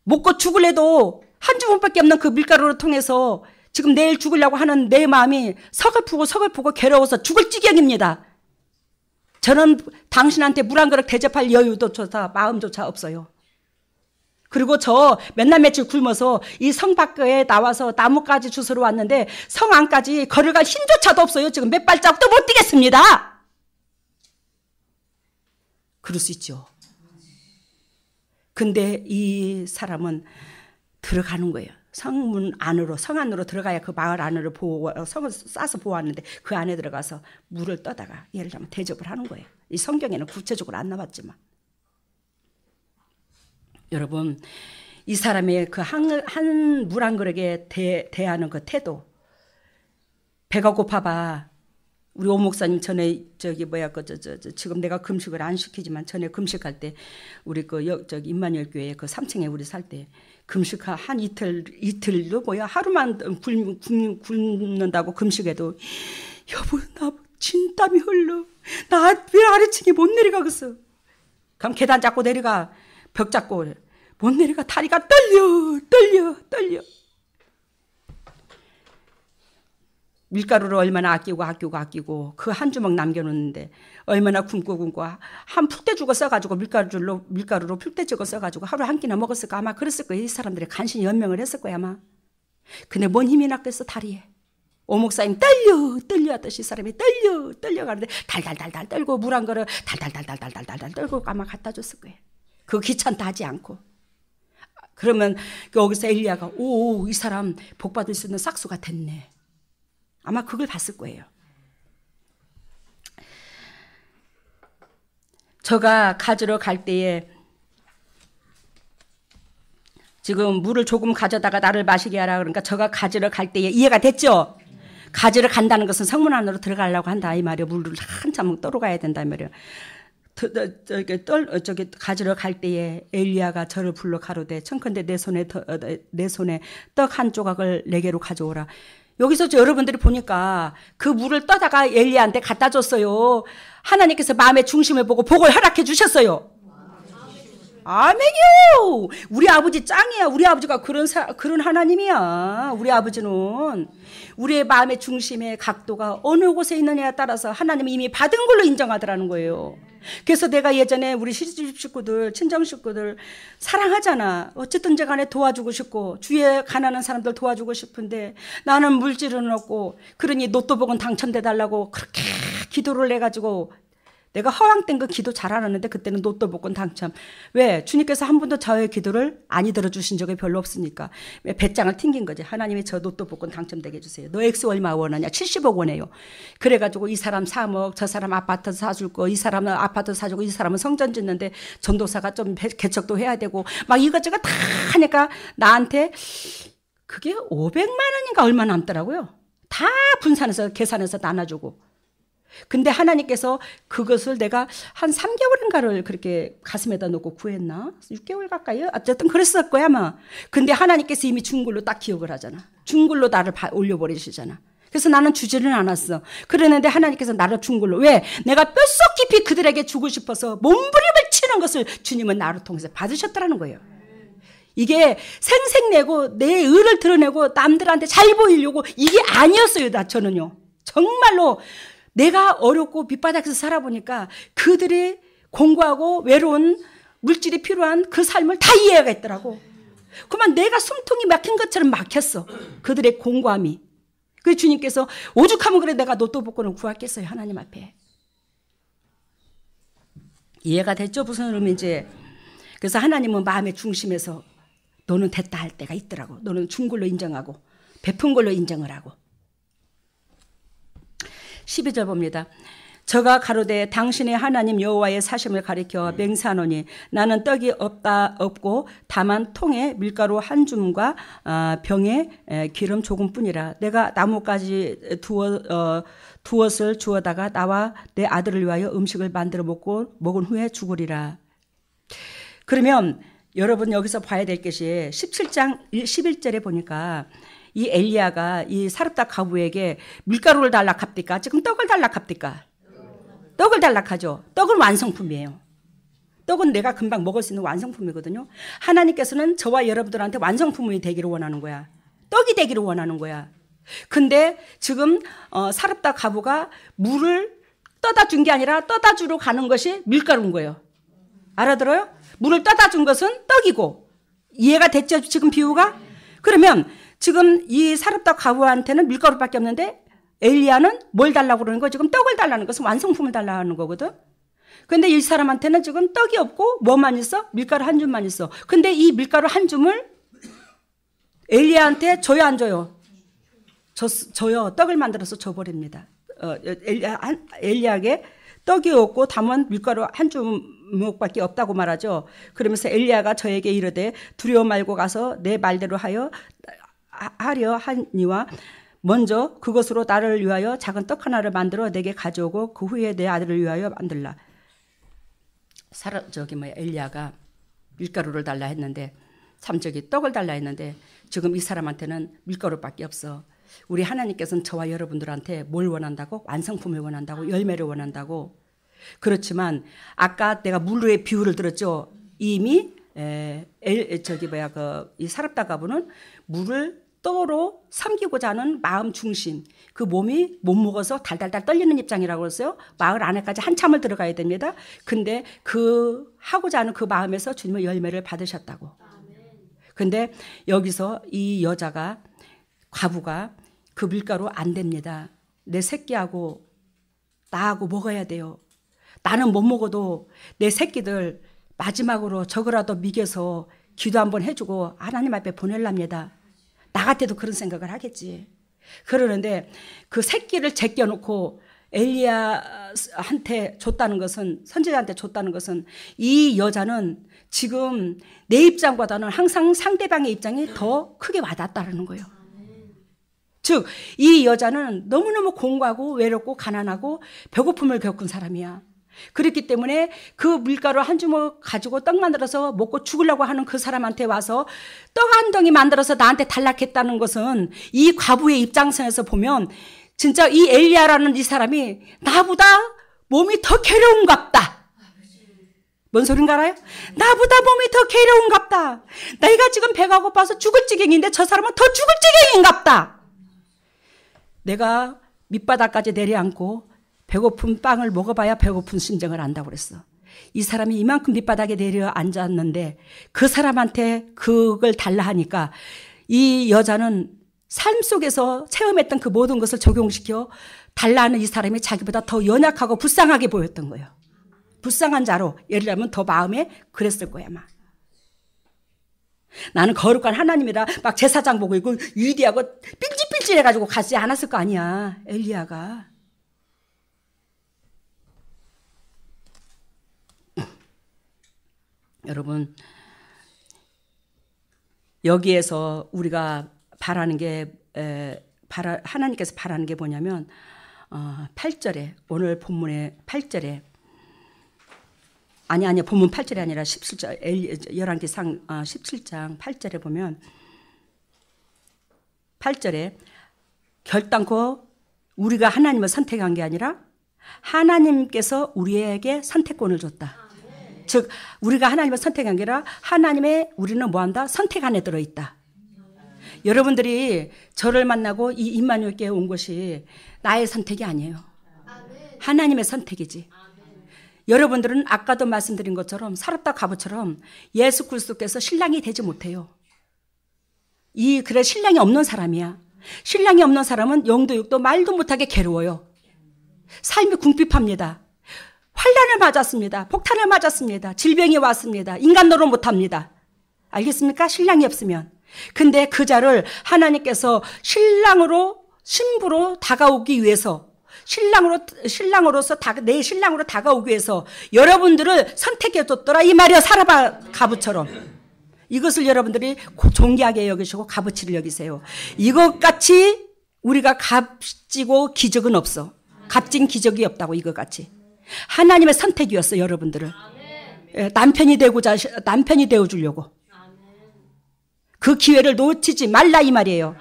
먹고 죽을래도 한 주먹밖에 없는 그 밀가루를 통해서 지금 내일 죽으려고 하는 내 마음이 서글프고 괴로워서 죽을 지경입니다. 저는 당신한테 물 한 그릇 대접할 여유도조차 마음조차 없어요. 그리고 저 몇날 며칠 굶어서 이 성 밖에 나와서 나뭇가지 주스러 왔는데 성 안까지 걸어갈 힘조차도 없어요. 지금 몇 발자국도 못 뛰겠습니다. 그럴 수 있죠. 근데 이 사람은 들어가는 거예요. 성 안으로 들어가야 그 마을 안으로 성을 싸서 보았는데 그 안에 들어가서 물을 떠다가 예를 들면 대접을 하는 거예요. 이 성경에는 구체적으로 안 나왔지만. 여러분, 이 사람의 그 한 물 한 그릇에 대하는 그 태도. 배가 고파봐. 우리 오 목사님 전에 지금 내가 금식을 안 시키지만 전에 금식할 때 우리 임마누엘 교회 그 3층에 우리 살 때 금식 한 이틀도 하루만 굶는다고 금식해도 여보 나 진땀이 흘러. 나 왜 아래층에 못 내려가겠어. 그럼 계단 잡고 내려가. 벽 잡고 못 내려가. 다리가 떨려. 밀가루를 얼마나 아끼고 그 한 주먹 남겨놓는데 얼마나 굶고 한 푹대주고 써가지고 밀가루로 푹대주고 써가지고 하루 한 끼나 먹었을까. 아마 그랬을 거예요. 이 사람들이 간신히 연명을 했을 거야 아마. 근데 뭔 힘이 났겠어 다리에. 오 목사님 떨려 하듯이 이 사람이 떨려 가는데 달달달달 떨고 물 한 그릇 달달달달 떨고 아마 갖다 줬을 거예요. 그거 귀찮다 하지 않고. 그러면 여기서 엘리야가 오 이 사람 복 받을 수 있는 싹수가 됐네. 아마 그걸 봤을 거예요. 저가 가지러 갈 때에 지금 물을 조금 가져다가 나를 마시게 하라 그러니까 저가 가지러 갈 때에 이해가 됐죠? 가지러 간다는 것은 성문 안으로 들어가려고 한다 이 말이에요. 물을 한참 떨어 가야 된다 이 말이에요. 저기 가지러 갈 때에 엘리야가 저를 불러 가로되 청컨대 내 손에 떡 한 조각을 내게로 가져오라. 여기서 여러분들이 보니까 그 물을 떠다가 엘리야한테 갖다 줬어요. 하나님께서 마음의 중심을 보고 복을 허락해 주셨어요. 아멘이요. 우리 아버지 짱이야. 우리 아버지가 그런 하나님이야. 우리 아버지는 우리의 마음의 중심의 각도가 어느 곳에 있느냐에 따라서 하나님이 이미 받은 걸로 인정하더라는 거예요. 그래서 내가 예전에 우리 시집 식구들, 친정 식구들 사랑하잖아. 어쨌든지 간에 도와주고 싶고 주위에 가난한 사람들 도와주고 싶은데 나는 물질은 없고 그러니 로또복은 당첨돼 달라고 그렇게 기도를 해가지고 내가 허황된 그 기도 잘 안 하는데 그때는 로또 복권 당첨. 왜? 주님께서 한 번도 저의 기도를 안 들어주신 적이 별로 없으니까. 왜? 배짱을 튕긴 거지. 하나님이 저 로또 복권 당첨되게 해주세요. 너 액수 얼마 원하냐? 70억 원해요. 그래가지고 이 사람 3억, 저 사람 아파트 사줄 거, 이 사람은 아파트 사주고 이 사람은 성전 짓는데 전도사가 좀 개척도 해야 되고 막 이것저것 다 하니까 나한테 그게 500만 원인가 얼마 남더라고요. 다 분산해서 계산해서 나눠주고. 근데 하나님께서 그것을 내가 한 3개월인가를 그렇게 가슴에다 놓고 구했나? 6개월 가까이요? 어쨌든 그랬을 거야 아마. 근데 하나님께서 이미 준 걸로 딱 기억을 하잖아. 준 걸로 나를 올려버리시잖아. 그래서 나는 주지는 않았어. 그랬는데 하나님께서 나를 준 걸로. 왜? 내가 뼛속 깊이 그들에게 주고 싶어서 몸부림을 치는 것을 주님은 나를 통해서 받으셨더라는 거예요. 이게 생색내고 내 의를 드러내고 남들한테 잘 보이려고 이게 아니었어요. 저는요. 정말로 내가 어렵고 밑바닥에서 살아보니까 그들이 공부하고 외로운 물질이 필요한 그 삶을 다 이해가 있더라고. 그만 내가 숨통이 막힌 것처럼 막혔어. 그들의 공고함이. 그래서 주님께서 오죽하면 그래 내가 로또 복권을 구하겠어요. 하나님 앞에. 이해가 됐죠? 무슨 의미인지. 그래서 하나님은 마음의 중심에서 너는 됐다 할 때가 있더라고. 너는 준 걸로 인정하고 베푼 걸로 인정을 하고. 12절 봅니다. 저가 가로되 당신의 하나님 여호와의 사심을 가리켜 맹세하노니 나는 떡이 없고 다만 통에 밀가루 한 줌과 병에 기름 조금뿐이라. 내가 나뭇가지 두엇을 주어다가 나와 내 아들을 위하여 음식을 만들어 먹은 후에 죽으리라. 그러면 여러분 여기서 봐야 될 것이 17장 11절에 보니까 이 엘리야가 이 사렙다 과부에게 밀가루를 달라 합니까? 지금 떡을 달라 합니까? 떡을 달락하죠. 떡은 완성품이에요. 떡은 내가 금방 먹을 수 있는 완성품이거든요. 하나님께서는 저와 여러분들한테 완성품이 되기를 원하는 거야. 떡이 되기를 원하는 거야. 근데 지금 사렙다 과부가 물을 떠다 준 게 아니라 떠다 주러 가는 것이 밀가루인 거예요. 알아들어요? 물을 떠다 준 것은 떡이고. 이해가 됐죠? 지금 비유가? 그러면 지금 이 사렙다 과부한테는 밀가루밖에 없는데 엘리야는 뭘 달라고 그러는 거야? 지금 떡을 달라는 것은 완성품을 달라는 거거든. 근데 이 사람한테는 지금 떡이 없고 뭐만 있어? 밀가루 한 줌만 있어. 근데 이 밀가루 한 줌을 엘리야한테 줘요, 안 줘요? 줘요. 떡을 만들어서 줘버립니다. 엘리야에게 떡이 없고 담은 밀가루 한 주먹밖에 없다고 말하죠. 그러면서 엘리야가 저에게 이르되 두려워 말고 가서 내 말대로 하려 하니와 먼저 그것으로 나를 위하여 작은 떡 하나를 만들어 내게 가져오고 그 후에 내 아들을 위하여 만들라. 엘리야가 밀가루를 달라 했는데 떡을 달라 했는데 지금 이 사람한테는 밀가루밖에 없어. 우리 하나님께서는 저와 여러분들한테 뭘 원한다고? 완성품을 원한다고, 열매를 원한다고. 그렇지만 아까 내가 물의 비유를 들었죠. 이미 이 사렙다 과부는 물을 떡으로 삼키고자 하는 마음 중심, 그 몸이 못 먹어서 달달달 떨리는 입장이라고 했어요. 마을 안에까지 한참을 들어가야 됩니다. 근데 하고자 하는 그 마음에서 주님의 열매를 받으셨다고. 근데 여기서 이 과부가 그 밀가루 안 됩니다. 내 새끼하고 나하고 먹어야 돼요. 나는 못 먹어도 내 새끼들 마지막으로 저거라도 먹여서 기도 한번 해주고 하나님 앞에 보낼랍니다. 나 같아도 그런 생각을 하겠지. 그러는데 그 새끼를 제껴놓고 엘리야한테 줬다는 것은, 선지자한테 줬다는 것은 이 여자는 지금 내 입장보다는 항상 상대방의 입장이 더 크게 와닿았다는 거예요. 즉, 이 여자는 너무너무 공고하고 외롭고 가난하고 배고픔을 겪은 사람이야. 그렇기 때문에 그 밀가루 한 주먹 가지고 떡 만들어서 먹고 죽으려고 하는 그 사람한테 와서 떡 한 덩이 만들어서 나한테 달라했다는 것은 이 과부의 입장에서 보면 진짜 이 엘리야라는 이 사람이 나보다 몸이 더 괴로운갑다. 뭔 소린가 알아요? 나보다 몸이 더 괴로운갑다. 내가 지금 배가 고파서 죽을 지경인데 저 사람은 더 죽을 지경인갑다. 내가 밑바닥까지 내려앉고 배고픈 빵을 먹어봐야 배고픈 심정을 안다고 그랬어. 이 사람이 이만큼 밑바닥에 내려앉았는데 그 사람한테 그걸 달라 하니까 이 여자는 삶 속에서 체험했던 그 모든 것을 적용시켜 달라 하는 이 사람이 자기보다 더 연약하고 불쌍하게 보였던 거예요. 불쌍한 자로, 예를 들면 더 마음에 그랬을 거야, 아마. 나는 거룩한 하나님이라 막 제사장 보고 있고 위대하고 삘찔삘찔해가지고 가지 않았을 거 아니야, 엘리야가. 여러분, 여기에서 우리가 바라는 게 하나님께서 바라는 게 뭐냐면 8절에, 오늘 본문의 8절에, 본문 8절이 아니라 17절, 열왕기상 17장 8절에 보면 8절에 결단코 우리가 하나님을 선택한 게 아니라 하나님께서 우리에게 선택권을 줬다. 즉 우리가 하나님을 선택한 게 아니라 우리는 뭐한다? 선택 안에 들어있다. 여러분들이 저를 만나고 이 임마누엘교회에 온 것이 나의 선택이 아니에요. 하나님의 선택이지. 여러분들은 아까도 말씀드린 것처럼 사렙다 과부처럼 예수 그리스도께서 신랑이 되지 못해요. 그래 신랑이 없는 사람이야. 신랑이 없는 사람은 영도 육도 말도 못하게 괴로워요. 삶이 궁핍합니다. 환난을 맞았습니다. 폭탄을 맞았습니다. 질병이 왔습니다. 인간 노릇 못합니다. 알겠습니까? 신랑이 없으면. 근데 그 자를 하나님께서 신부로 다가오기 위해서 신랑으로서 내 신랑으로 다가오기 위해서 여러분들을 선택해 줬더라 이 말이야. 사라바 가부처럼. 이것을 여러분들이 존귀하게 여기시고 값어치를 여기세요. 이것같이 우리가 값지고 기적은 없어. 값진 기적이 없다고. 이것같이 하나님의 선택이었어. 여러분들을 남편이 되어 주려고. 그 기회를 놓치지 말라 이 말이에요.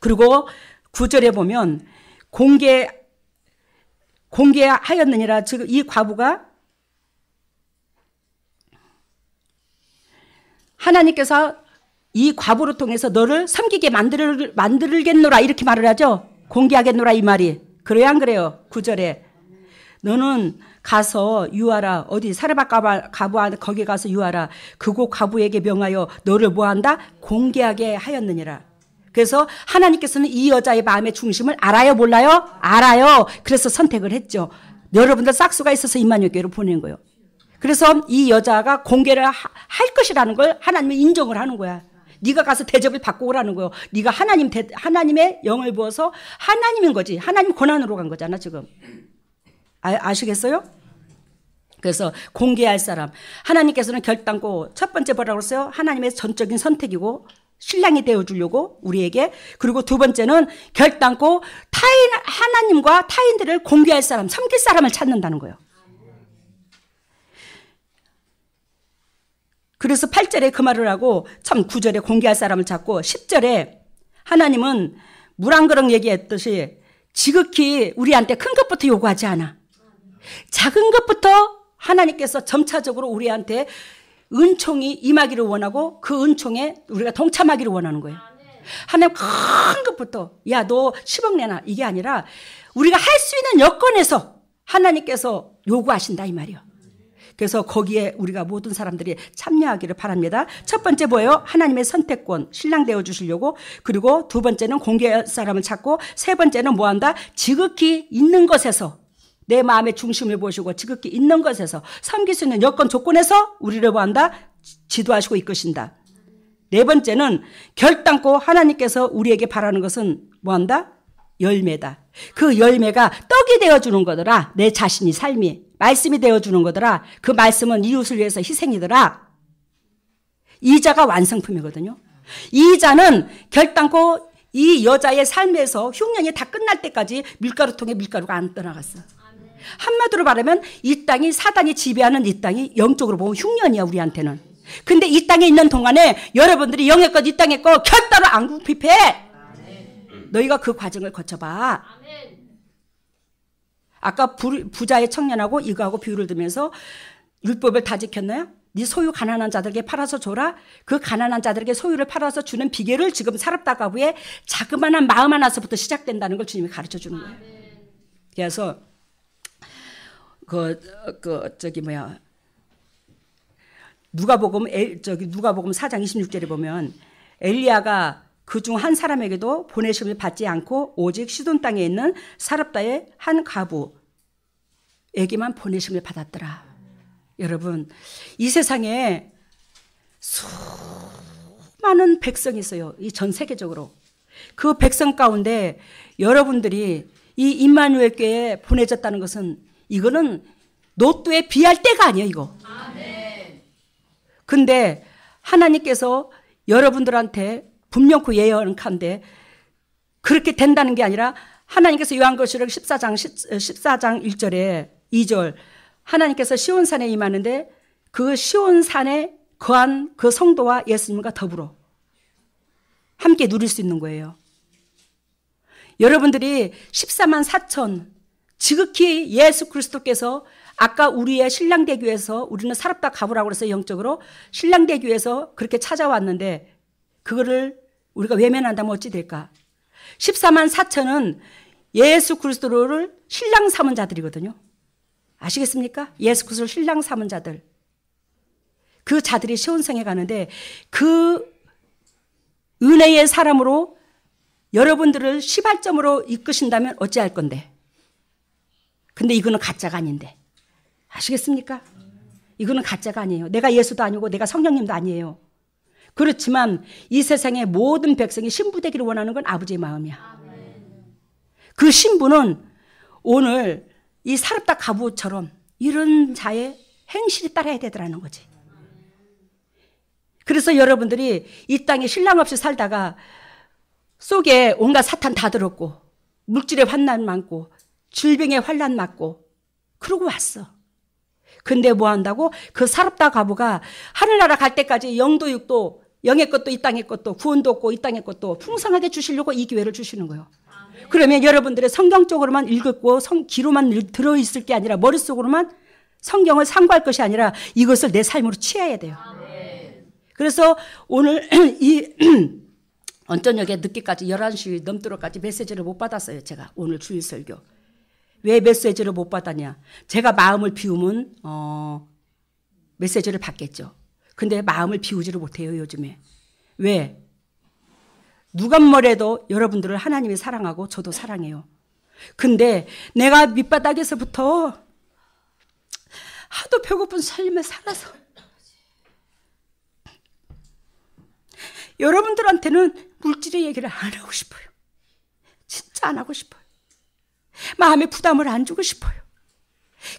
그리고 9절에 보면 공개하였느니라. 지금 이 과부가 하나님께서 이 과부를 통해서 너를 섬기게 만들겠노라 이렇게 말을 하죠. 공개하겠노라 이 말이. 그래요 안 그래요? 9절에 너는 가서 유하라. 어디 사르밧 가부 거기 가서 유하라. 그곳 과부에게 명하여 너를 뭐한다? 공개하게 하였느니라. 그래서 하나님께서는 이 여자의 마음의 중심을 알아요 몰라요? 알아요. 그래서 선택을 했죠. 여러분들 싹수가 있어서 임마누엘교회로 보낸 거예요. 그래서 이 여자가 공개를 할 것이라는 걸 하나님이 인정을 하는 거야. 네가 가서 대접을 받고 오라는 거예요. 네가 하나님의 영을 부어서 하나님인 거지. 하나님 권한으로 간 거잖아 지금. 아시겠어요? 그래서 공개할 사람. 하나님께서는 결단코 첫 번째 뭐라고 했어요? 하나님의 전적인 선택이고 신랑이 되어주려고 우리에게. 그리고 두 번째는 결단코 하나님과 타인들을 공개할 사람, 섬길 사람을 찾는다는 거예요. 그래서 8절에 그 말을 하고 참 9절에 공개할 사람을 찾고 10절에 하나님은 물 한 그릇 얘기했듯이 지극히 우리한테 큰 것부터 요구하지 않아. 작은 것부터 하나님께서 점차적으로 우리한테 은총이 임하기를 원하고 그 은총에 우리가 동참하기를 원하는 거예요. 하나님 큰 것부터 야 너 10억 내놔 이게 아니라 우리가 할 수 있는 여건에서 하나님께서 요구하신다 이 말이에요. 그래서 거기에 우리가 모든 사람들이 참여하기를 바랍니다. 첫 번째 뭐예요? 하나님의 선택권, 신랑 되어주시려고. 그리고 두 번째는 공개할 사람을 찾고 세 번째는 뭐한다? 지극히 있는 것에서 내 마음의 중심을 보시고 지극히 있는 것에서 섬길 수 있는 여건 조건에서 우리를 뭐한다? 지도하시고 이끄신다. 네 번째는 결단코 하나님께서 우리에게 바라는 것은 뭐한다? 열매다. 그 열매가 떡이 되어주는 거더라. 내 자신이 삶이. 말씀이 되어주는 거더라. 그 말씀은 이웃을 위해서 희생이더라. 이 자가 완성품이거든요. 이 자는 결단코 이 여자의 삶에서 흉년이 다 끝날 때까지 밀가루통에 밀가루가 안 떠나갔어. 한마디로 말하면 이 땅이 사단이 지배하는 이 땅이 영적으로 보면 흉년이야 우리한테는. 근데 이 땅에 있는 동안에 여러분들이 영의 것 이 땅의 것 결단을 안 굽힙해. 너희가 그 과정을 거쳐봐. 아까 부자의 청년하고 이거하고 비유를 들면서 율법을 다 지켰나요? 네 소유 가난한 자들에게 팔아서 줘라. 그 가난한 자들에게 소유를 팔아서 주는 비결을 지금 사렙다 가부의 자그마한 마음 하나서부터 시작된다는 걸 주님이 가르쳐 주는 거예요. 그래서 누가복음 4장 26절에 보면 엘리야가 그중 한 사람에게도 보내심을 받지 않고 오직 시돈 땅에 있는 사렙다의 한 과부에게만 보내심을 받았더라. 여러분, 이 세상에 수많은 백성이 있어요. 이 전 세계적으로. 그 백성 가운데 여러분들이 이 임마누엘 교회에 보내졌다는 것은 이거는 노또에 비할 때가 아니에요, 이거. 근데 하나님께서 여러분들한테 분명코 예언한데 그렇게 된다는 게 아니라 하나님께서 요한계시록 14장 1절에 2절 하나님께서 시온산에 임하는데 그 시온산에 거한 그 성도와 예수님과 더불어 함께 누릴 수 있는 거예요. 여러분들이 14만 4천 지극히 예수 그리스도께서 아까 우리의 신랑 되기 위해서 우리는 사렙다 가부라고 그래서 영적으로 신랑 되기 위해서 그렇게 찾아왔는데 그거를 우리가 외면한다면 어찌 될까? 14만 4천은 예수 그리스도를 신랑 삼은 자들이거든요. 아시겠습니까? 예수 그리스도를 신랑 삼은 자들. 그 자들이 시온성에 가는데 그 은혜의 사람으로 여러분들을 시발점으로 이끄신다면 어찌할 건데? 근데 이거는 가짜가 아닌데. 아시겠습니까? 이거는 가짜가 아니에요. 내가 예수도 아니고 내가 성령님도 아니에요. 그렇지만 이 세상의 모든 백성이 신부되기를 원하는 건 아버지의 마음이야. 그 신부는 오늘 이 사렙다 과부처럼 이런 자의 행실이 따라야 되더라는 거지. 그래서 여러분들이 이 땅에 신랑 없이 살다가 속에 온갖 사탄 다 들었고 물질의 환난 많고 질병의 환난 많고 그러고 왔어. 근데 뭐 한다고? 그 사렙다 과부가 하늘나라 갈 때까지 영도 육도 영의 것도 이 땅의 것도 구원도 없고 이 땅의 것도 풍성하게 주시려고 이 기회를 주시는 거예요. 그러면 여러분들의 성경적으로만 읽고 귀로만 들어있을 게 아니라 머릿속으로만 성경을 상고할 것이 아니라 이것을 내 삶으로 취해야 돼요. 그래서 오늘 이 언저녁에 늦게까지 11시 넘도록까지 메시지를 못 받았어요. 제가 오늘 주일 설교. 왜 메시지를 못 받았냐. 제가 마음을 비우면 메시지를 받겠죠. 근데 마음을 비우지를 못해요. 요즘에. 왜? 누가 뭐래도 여러분들을 하나님이 사랑하고 저도 사랑해요. 근데 내가 밑바닥에서부터 하도 배고픈 삶에 살아서 여러분들한테는 물질의 얘기를 안 하고 싶어요. 진짜 안 하고 싶어요. 마음의 부담을 안 주고 싶어요.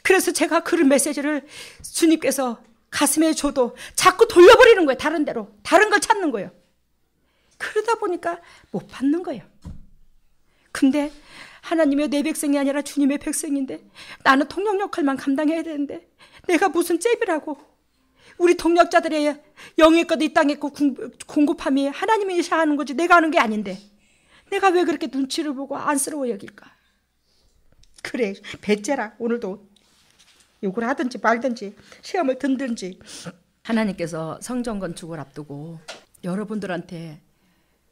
그래서 제가 그런 메시지를 주님께서 가슴에 줘도 자꾸 돌려버리는 거예요. 다른 데로. 다른 걸 찾는 거예요. 그러다 보니까 못 받는 거예요. 근데 하나님의 내 백성이 아니라 주님의 백성인데 나는 통역 역할만 감당해야 되는데 내가 무슨 잽이라고. 우리 동력자들의 영의 것, 이 땅의 것 공급함이 하나님이 하는 거지 내가 하는 게 아닌데 내가 왜 그렇게 눈치를 보고 안쓰러워 여길까. 그래 배째라. 오늘도 욕을 하든지 말든지 시험을 든든지. 하나님께서 성전 건축을 앞두고 여러분들한테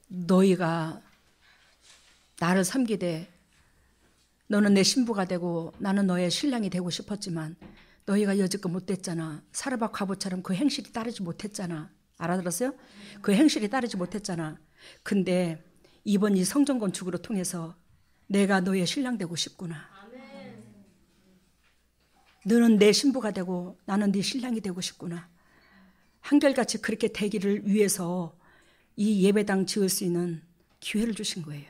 너희가 나를 섬기되 너는 내 신부가 되고 나는 너의 신랑이 되고 싶었지만 너희가 여지껏 못됐잖아. 사르밧 과부처럼 그 행실이 따르지 못했잖아. 알아들었어요? 그 행실이 따르지 못했잖아. 근데 이번 이 성전 건축으로 통해서 내가 너의 신랑 되고 싶구나. 너는 내 신부가 되고 나는 네 신랑이 되고 싶구나. 한결같이 그렇게 되기를 위해서 이 예배당 지을 수 있는 기회를 주신 거예요.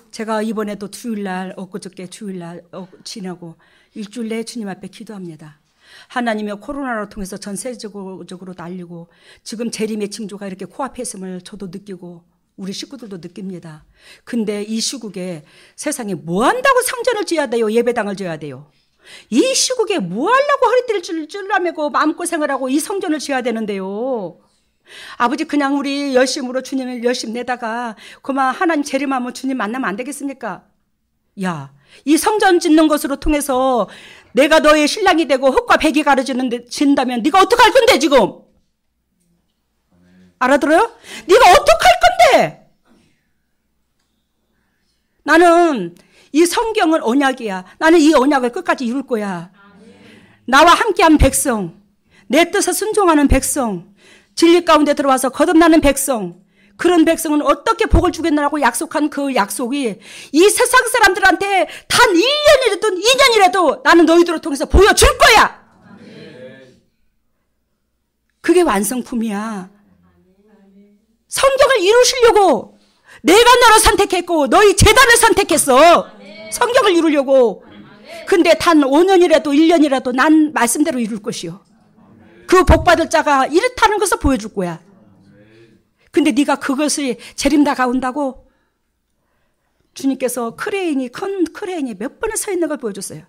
제가 이번에도 주일날 엊그저께 주일날 지나고 일주일 내에 주님 앞에 기도합니다. 하나님의 코로나로 통해서 전 세계적으로 날리고 지금 재림의 징조가 이렇게 코앞에 있음을 저도 느끼고 우리 식구들도 느낍니다. 근데 이 시국에 세상에 뭐 한다고 성전을 지어야 돼요? 예배당을 지어야 돼요? 이 시국에 뭐 하려고 허리띠를 찔러매고 마음고생을 하고 이 성전을 지어야 되는데요? 아버지 그냥 우리 열심으로 주님을 열심 내다가 그만 하나님 재림하면 주님 만나면 안 되겠습니까? 야, 이 성전 짓는 것으로 통해서 내가 너의 신랑이 되고 흙과 백이 가려진다면 네가 어떡할 건데 지금? 알아들어요? 네가 어떡할 건데? 나는 이 성경은 언약이야. 나는 이 언약을 끝까지 이룰 거야. 나와 함께한 백성, 내 뜻에 순종하는 백성, 진리 가운데 들어와서 거듭나는 백성, 그런 백성은 어떻게 복을 주겠느라고 약속한 그 약속이 이 세상 사람들한테 단 1년이라도 2년이라도 나는 너희들을 통해서 보여줄 거야. 그게 완성품이야. 성경을 이루시려고 내가 너를 선택했고 너희 재단을 선택했어. 성경을 이루려고. 근데 단 5년이라도 1년이라도 난 말씀대로 이룰 것이요. 그 복받을 자가 이렇다는 것을 보여줄 거야. 근데 네가 그것이 재림 다가온다고 주님께서 크레인이 큰 크레인이 몇 번을 서 있는 걸 보여줬어요.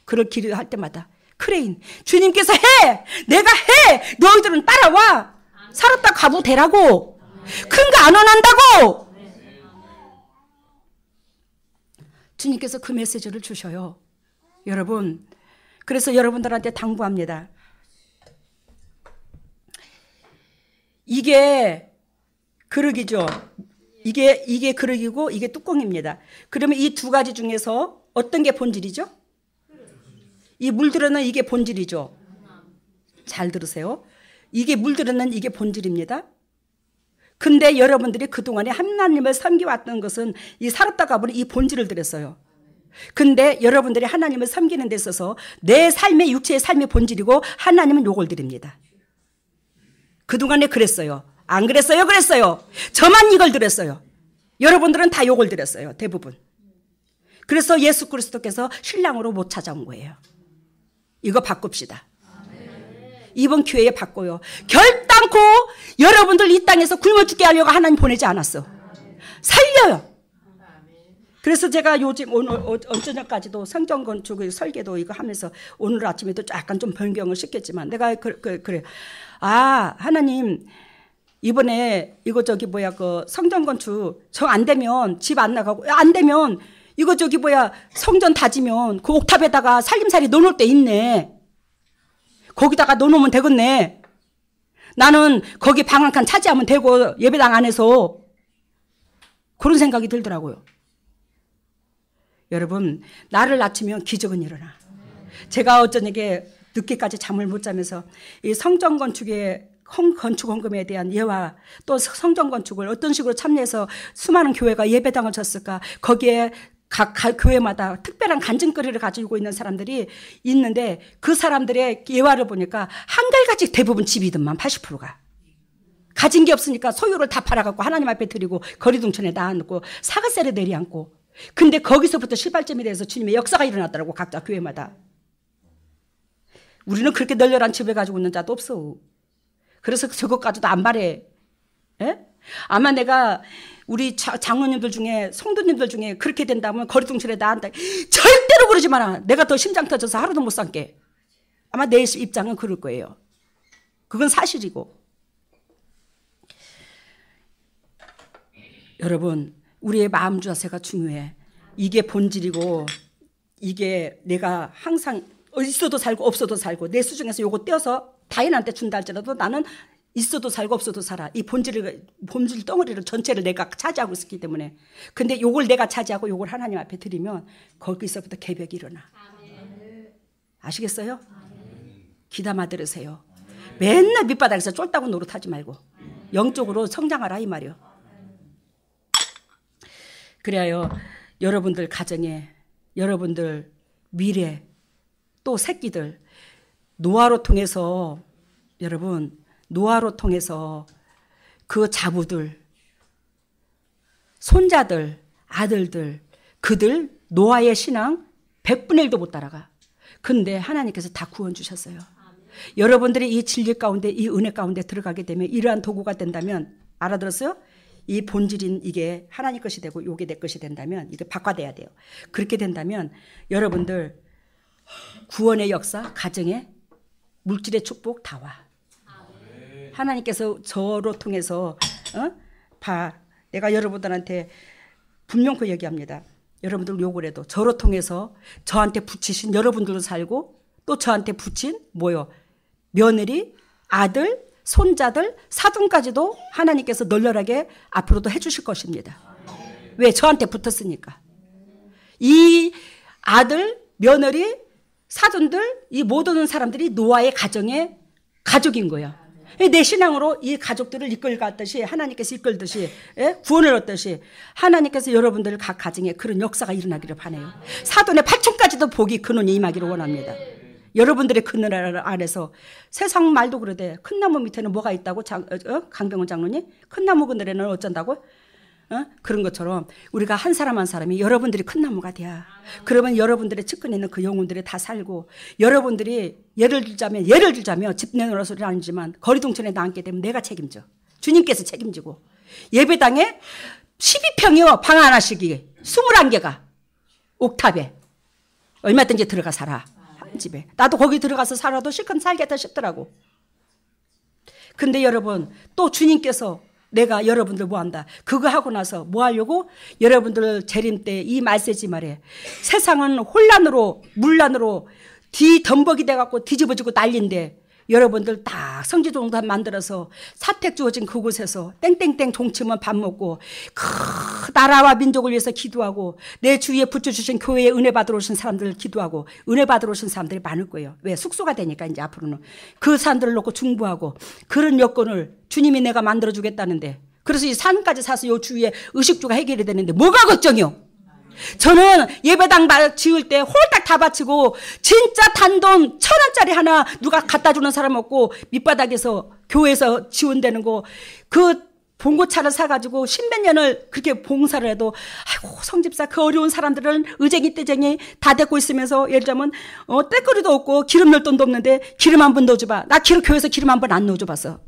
그걸 기도할 때마다 크레인 주님께서 해 내가 해 너희들은 따라와 사렙다 과부 되라고 큰 거 안 원한다고 주님께서 그 메시지를 주셔요. 여러분 그래서 여러분들한테 당부합니다. 이게 그릇이죠. 이게 그릇이고 이게 뚜껑입니다. 그러면 이 두 가지 중에서 어떤 게 본질이죠? 이 물들어는 이게 본질이죠. 잘 들으세요. 이게 물들어는 이게 본질입니다. 근데 여러분들이 그동안에 하나님을 섬겨왔던 것은 이 사렙다 과부는 이 본질을 드렸어요. 근데 여러분들이 하나님을 섬기는 데 있어서 내 삶의 육체의 삶의 본질이고 하나님은 요걸 드립니다. 그동안에 그랬어요. 안 그랬어요? 그랬어요. 저만 이걸 드렸어요. 여러분들은 다 요걸 드렸어요. 대부분. 그래서 예수 그리스도께서 신랑으로 못 찾아온 거예요. 이거 바꿉시다. 이번 기회에 바꿔요. 결단코 여러분들 이 땅에서 굶어 죽게 하려고 하나님 보내지 않았어. 살려요. 그래서 제가 요즘 오늘 저녁까지도 성전 건축 설계도 이거 하면서 오늘 아침에도 약간 좀 변경을 시켰지만 내가 그래. 아, 하나님 이번에 이거 그 성전 건축 정 안 되면 집 안 나가고 안 되면 이거 성전 다지면 그 옥탑에다가 살림살이 넣어놓을 때 있네. 거기다가 넣어놓으면 되겠네. 나는 거기 방 한 칸 차지하면 되고 예배당 안에서 그런 생각이 들더라고요. 여러분 나를 낮추면 기적은 일어나. 제가 어쩌니까 늦게까지 잠을 못 자면서 이 성전 건축의 건축 헌금에 대한 예화 또 성전 건축을 어떤 식으로 참여해서 수많은 교회가 예배당을 졌을까. 거기에 각 교회마다 특별한 간증거리를 가지고 있는 사람들이 있는데 그 사람들의 예화를 보니까 한결같이 대부분 집이더만 80%가. 가진 게 없으니까 소유를 다 팔아갖고 하나님 앞에 드리고 거리둥천에 놔놓고 사과세를 내리앉고. 근데 거기서부터 실발점에 대해서 주님의 역사가 일어났더라고. 각자 교회마다. 우리는 그렇게 널널한 집을 가지고 있는 자도 없어. 그래서 저것 가지고도 안 바래. 에? 아마 내가 우리 장로님들 중에 성도님들 중에 그렇게 된다면 거리둥천에 나한테 절대로 그러지 마라. 내가 더 심장 터져서 하루도 못 살게. 아마 내 입장은 그럴 거예요. 그건 사실이고. 여러분 우리의 마음 자세가 중요해. 이게 본질이고 이게 내가 항상 있어도 살고 없어도 살고 내 수중에서 요거 떼어서 다인한테 준다 할지라도 나는 있어도 살고 없어도 살아. 이 본질 덩어리를 전체를 내가 차지하고 있기 때문에. 근데 요걸 내가 차지하고 요걸 하나님 앞에 드리면 거기서부터 개벽이 일어나. 아시겠어요? 귀담아 들으세요. 맨날 밑바닥에서 쫄다고 노릇하지 말고 영적으로 성장하라 이 말이요. 그래야 여러분들 가정에 여러분들 미래 또 새끼들 노아로 통해서 여러분 노아로 통해서 그 자부들 손자들 아들들 그들 노아의 신앙 100분의 1도 못 따라가. 근데 하나님께서 다 구원 주셨어요. 여러분들이 이 진리 가운데 이 은혜 가운데 들어가게 되면 이러한 도구가 된다면 알아들었어요? 이 본질인 이게 하나님 것이 되고 이게 내 것이 된다면 이게 바꿔돼야 돼요. 그렇게 된다면 여러분들 구원의 역사 가정에 물질의 축복 다 와. 하나님께서 저로 통해서 내가 여러분들한테 분명히 얘기합니다. 여러분들 욕을 해도 저로 통해서 저한테 붙이신 여러분들도 살고 또 저한테 붙인 며느리 아들 손자들 사돈까지도 하나님께서 널널하게 앞으로도 해주실 것입니다. 왜? 저한테 붙었으니까. 이 아들 며느리 사돈들 이 모든 사람들이 노아의 가정의 가족인 거야. 내 신앙으로 이 가족들을 이끌갔듯이 하나님께서 이끌듯이 구원을 얻듯이 하나님께서 여러분들 각 가정에 그런 역사가 일어나기를 바라요. 사돈의 8촌까지도 복이 근원이 임하기를 원합니다. 여러분들의 큰 나라 안에서 세상 말도 그러대. 큰 나무 밑에는 뭐가 있다고 강병훈 장로님? 큰 나무 그늘에는 어쩐다고? 그런 것처럼 우리가 한 사람 한 사람이 여러분들이 큰 나무가 돼야. 그러면 여러분들의 측근에 있는 그 영혼들이 다 살고 여러분들이 예를 들자면 집 내놓으라 소리는 아니지만 거리동천에 나앉게 되면 내가 책임져. 주님께서 책임지고 예배당에 12평이요. 방 하나씩이 21개가 옥탑에 얼마든지 들어가 살아. 한 집에. 나도 거기 들어가서 살아도 실컷 살겠다 싶더라고. 근데 여러분 또 주님께서 내가 여러분들 뭐 한다. 그거 하고 나서 뭐 하려고? 여러분들 재림 때 이 말세지 말에 세상은 혼란으로 문란으로 뒤덤벅이 돼갖고 뒤집어지고 난리인데 여러분들 딱 성지종단 만들어서 사택 주어진 그곳에서 땡땡땡 종치면 밥 먹고 그 나라와 민족을 위해서 기도하고 내 주위에 붙여주신 교회에 은혜 받으러 오신 사람들 기도하고 은혜 받으러 오신 사람들이 많을 거예요. 왜? 숙소가 되니까 이제 앞으로는 그 사람들을 놓고 중보하고 그런 여건을 주님이 내가 만들어주겠다는데 그래서 이 산까지 사서 요 주위에 의식주가 해결이 되는데 뭐가 걱정이요? 저는 예배당 지을 때 홀딱 다 바치고 진짜 단돈 1,000원짜리 하나 누가 갖다 주는 사람 없고 밑바닥에서 교회에서 지원되는 거 그 봉고차를 사가지고 10몇 년을 그렇게 봉사를 해도 아이고 성집사 그 어려운 사람들은 의쟁이 떼쟁이 다 데리고 있으면서 예를 들자면 떼거리도 없고 기름 넣을 돈도 없는데 기름 한 번 넣어줘봐. 나 교회에서 기름 한 번 안 넣어줘봤어.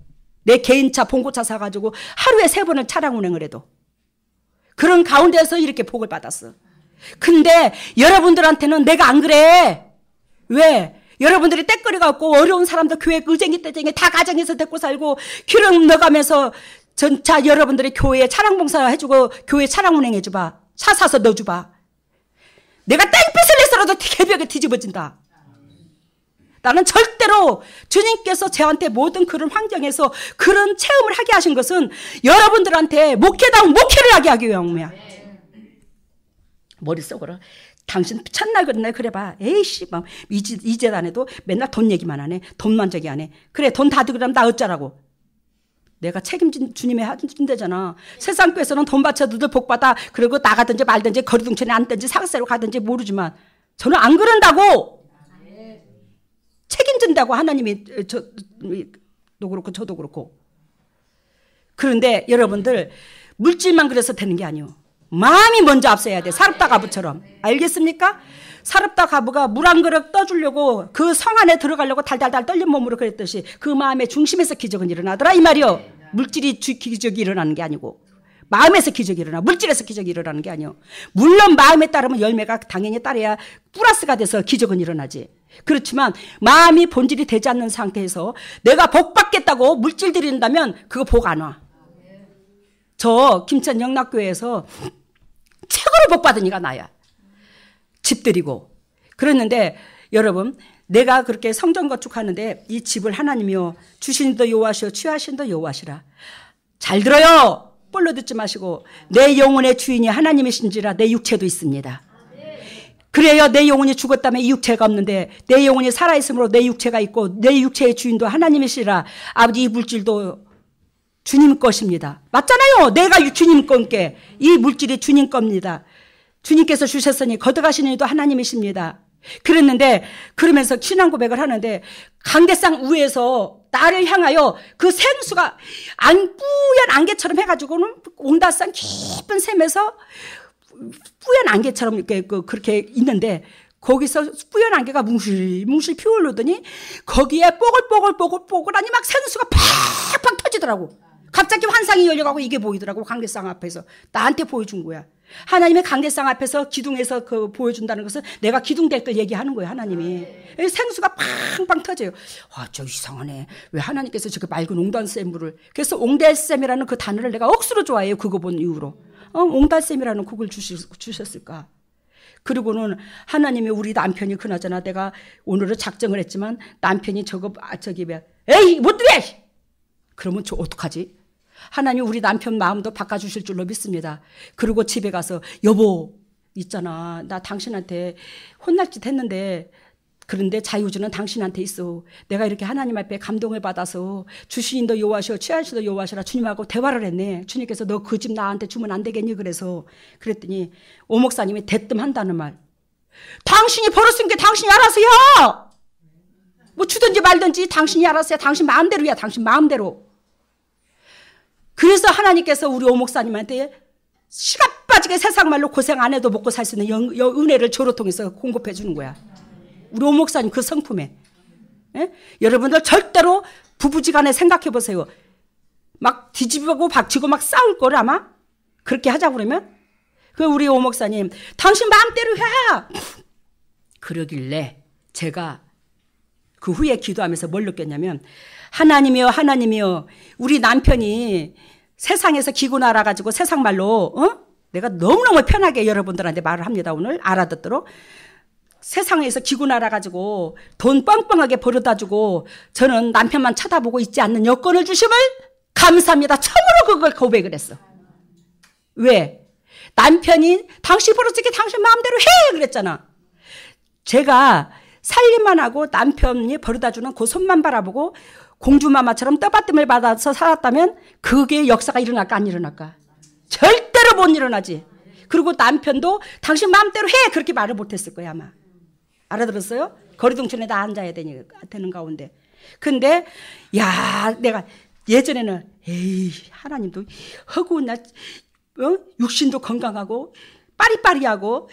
내 개인차 봉고차 사가지고 하루에 3번을 차량 운행을 해도 그런 가운데서 이렇게 복을 받았어. 근데 여러분들한테는 내가 안 그래. 왜? 여러분들이 떼거리가 없고 어려운 사람들 교회 의쟁이 떼쟁이 다 가정에서 데리고 살고 기름 넣어가면서 전차 여러분들이 교회에 차량 봉사 해주고 교회 차량 운행해줘봐. 차 사서 넣어줘봐. 내가 땡볕을 내서라도 개벽에 뒤집어진다. 나는 절대로 주님께서 저한테 모든 그런 환경에서 그런 체험을 하게 하신 것은 여러분들한테 목회다운 목회를 하게 하기 위함이야. 머릿속으로 당신 첫날 그날 그래봐. 에이씨 막 이재단에도 맨날 돈 얘기만 하네. 돈만 저기 안 해. 그래 돈 다 들으면 나 어쩌라고. 내가 책임진 주님이 하신대잖아. 세상 교회에서는 돈 바쳐도들 복받아. 그리고 나가든지 말든지 거리둥천에 앉든지 사각사로 가든지 모르지만 저는 안 그런다고. 책임진다고 하나님이 저도 그렇고 저도 그렇고. 그런데 여러분들 물질만 그래서 되는 게 아니오. 마음이 먼저 앞서야 돼. 사렙다 가부처럼. 알겠습니까? 사렙다 가부가 물 한 그릇 떠주려고 그 성 안에 들어가려고 달달달 떨린 몸으로 그랬듯이 그 마음의 중심에서 기적은 일어나더라 이 말이요. 물질이 기적이 일어나는 게 아니고 마음에서 기적이 일어나. 물질에서 기적이 일어나는 게 아니요. 물론 마음에 따르면 열매가 당연히 따라야 플러스가 돼서 기적은 일어나지. 그렇지만 마음이 본질이 되지 않는 상태에서 내가 복 받겠다고 물질 드린다면 그거 복 안 와. 저 김천 영락교회에서 최고로 복 받은 이가 나야. 집 드리고. 그랬는데 여러분 내가 그렇게 성전 건축하는데 이 집을 하나님이요 주신도 여호와시오 취하신도 여호와시라. 잘 들어요. 뻘로 듣지 마시고 내 영혼의 주인이 하나님이신지라 내 육체도 있습니다. 그래요. 내 영혼이 죽었다면 이 육체가 없는데 내 영혼이 살아있으므로 내 육체가 있고 내 육체의 주인도 하나님이시라. 아버지 이 물질도 주님 것입니다. 맞잖아요. 내가 주님 건께 이 물질이 주님 겁니다. 주님께서 주셨으니 거듭하시는 이도 하나님이십니다. 그랬는데 그러면서 신앙 고백을 하는데 강대상 위에서 나를 향하여 그 생수가 뿌연 안개처럼 해가지고는 옹달산 깊은 샘에서 뿌연 안개처럼 이렇게 그렇게 있는데 거기서 뿌연 안개가 뭉실뭉실 피어오르더니 거기에 뽀글뽀글뽀글뽀글하니 막 생수가 팍팍 터지더라고. 갑자기 환상이 열려가고 이게 보이더라고. 강대상 앞에서 나한테 보여준 거야. 하나님의 강대상 앞에서 기둥에서 그 보여준다는 것은 내가 기둥 될 걸 얘기하는 거예요. 하나님이. 생수가 팡팡 터져요. 아, 저 이상하네. 왜 하나님께서 저렇게 맑은 옹달샘물을. 그래서 옹달샘이라는 그 단어를 내가 억수로 좋아해요. 그거 본 이후로. 옹달샘이라는 곡을 주셨을까. 그리고는 하나님이 우리 남편이 그나저나 내가 오늘은 작정을 했지만 남편이 저기 에이 못 들여. 그러면 저 어떡하지? 하나님 우리 남편 마음도 바꿔주실 줄로 믿습니다. 그리고 집에 가서 여보 있잖아. 나 당신한테 혼날 짓 했는데 그런데 자유주는 당신한테 있어. 내가 이렇게 하나님 앞에 감동을 받아서 주신도 여호와시오 취하시도 여호와시라 주님하고 대화를 했네. 주님께서 너 그 집 나한테 주면 안 되겠니? 그래서 그랬더니 오 목사님이 대뜸 한다는 말. 당신이 벌었으니까 당신이 알아서 해. 뭐 주든지 말든지 당신이 알아서 해. 당신 마음대로야. 당신 마음대로. 그래서 하나님께서 우리 오 목사님한테 시간 빠지게 세상 말로 고생 안 해도 먹고 살 수 있는 은혜를 저로 통해서 공급해 주는 거야. 우리 오 목사님 그 성품에. 예? 여러분들 절대로 부부지간에 생각해 보세요. 막 뒤집고 박치고 막 싸울 거를 아마 그렇게 하자고 그러면 그 우리 오 목사님 당신 마음대로 해. 그러길래 제가 그 후에 기도하면서 뭘 느꼈냐면 하나님이여 하나님이여 우리 남편이 세상에서 기고 날아가지고 세상 말로 내가 너무너무 편하게 여러분들한테 말을 합니다. 오늘 알아듣도록 세상에서 기고 날아가지고 돈 뻥뻥하게 벌어다주고 저는 남편만 쳐다보고 있지 않는 여건을 주심을 감사합니다. 처음으로 그걸 고백을 했어. 왜? 남편이 당신 벌어지게 당신 마음대로 해 그랬잖아. 제가 살림만 하고 남편이 벌어다주는 그 손만 바라보고 공주마마처럼 떠받침을 받아서 살았다면 그게 역사가 일어날까 안 일어날까? 절대로 못 일어나지. 그리고 남편도 당신 마음대로 해 그렇게 말을 못했을 거야 아마. 알아들었어요? 거리동천에 다 앉아야 되는 가운데. 근데 야 내가 예전에는 에이 하나님도 허구한 나 육신도 건강하고 빠리빠리하고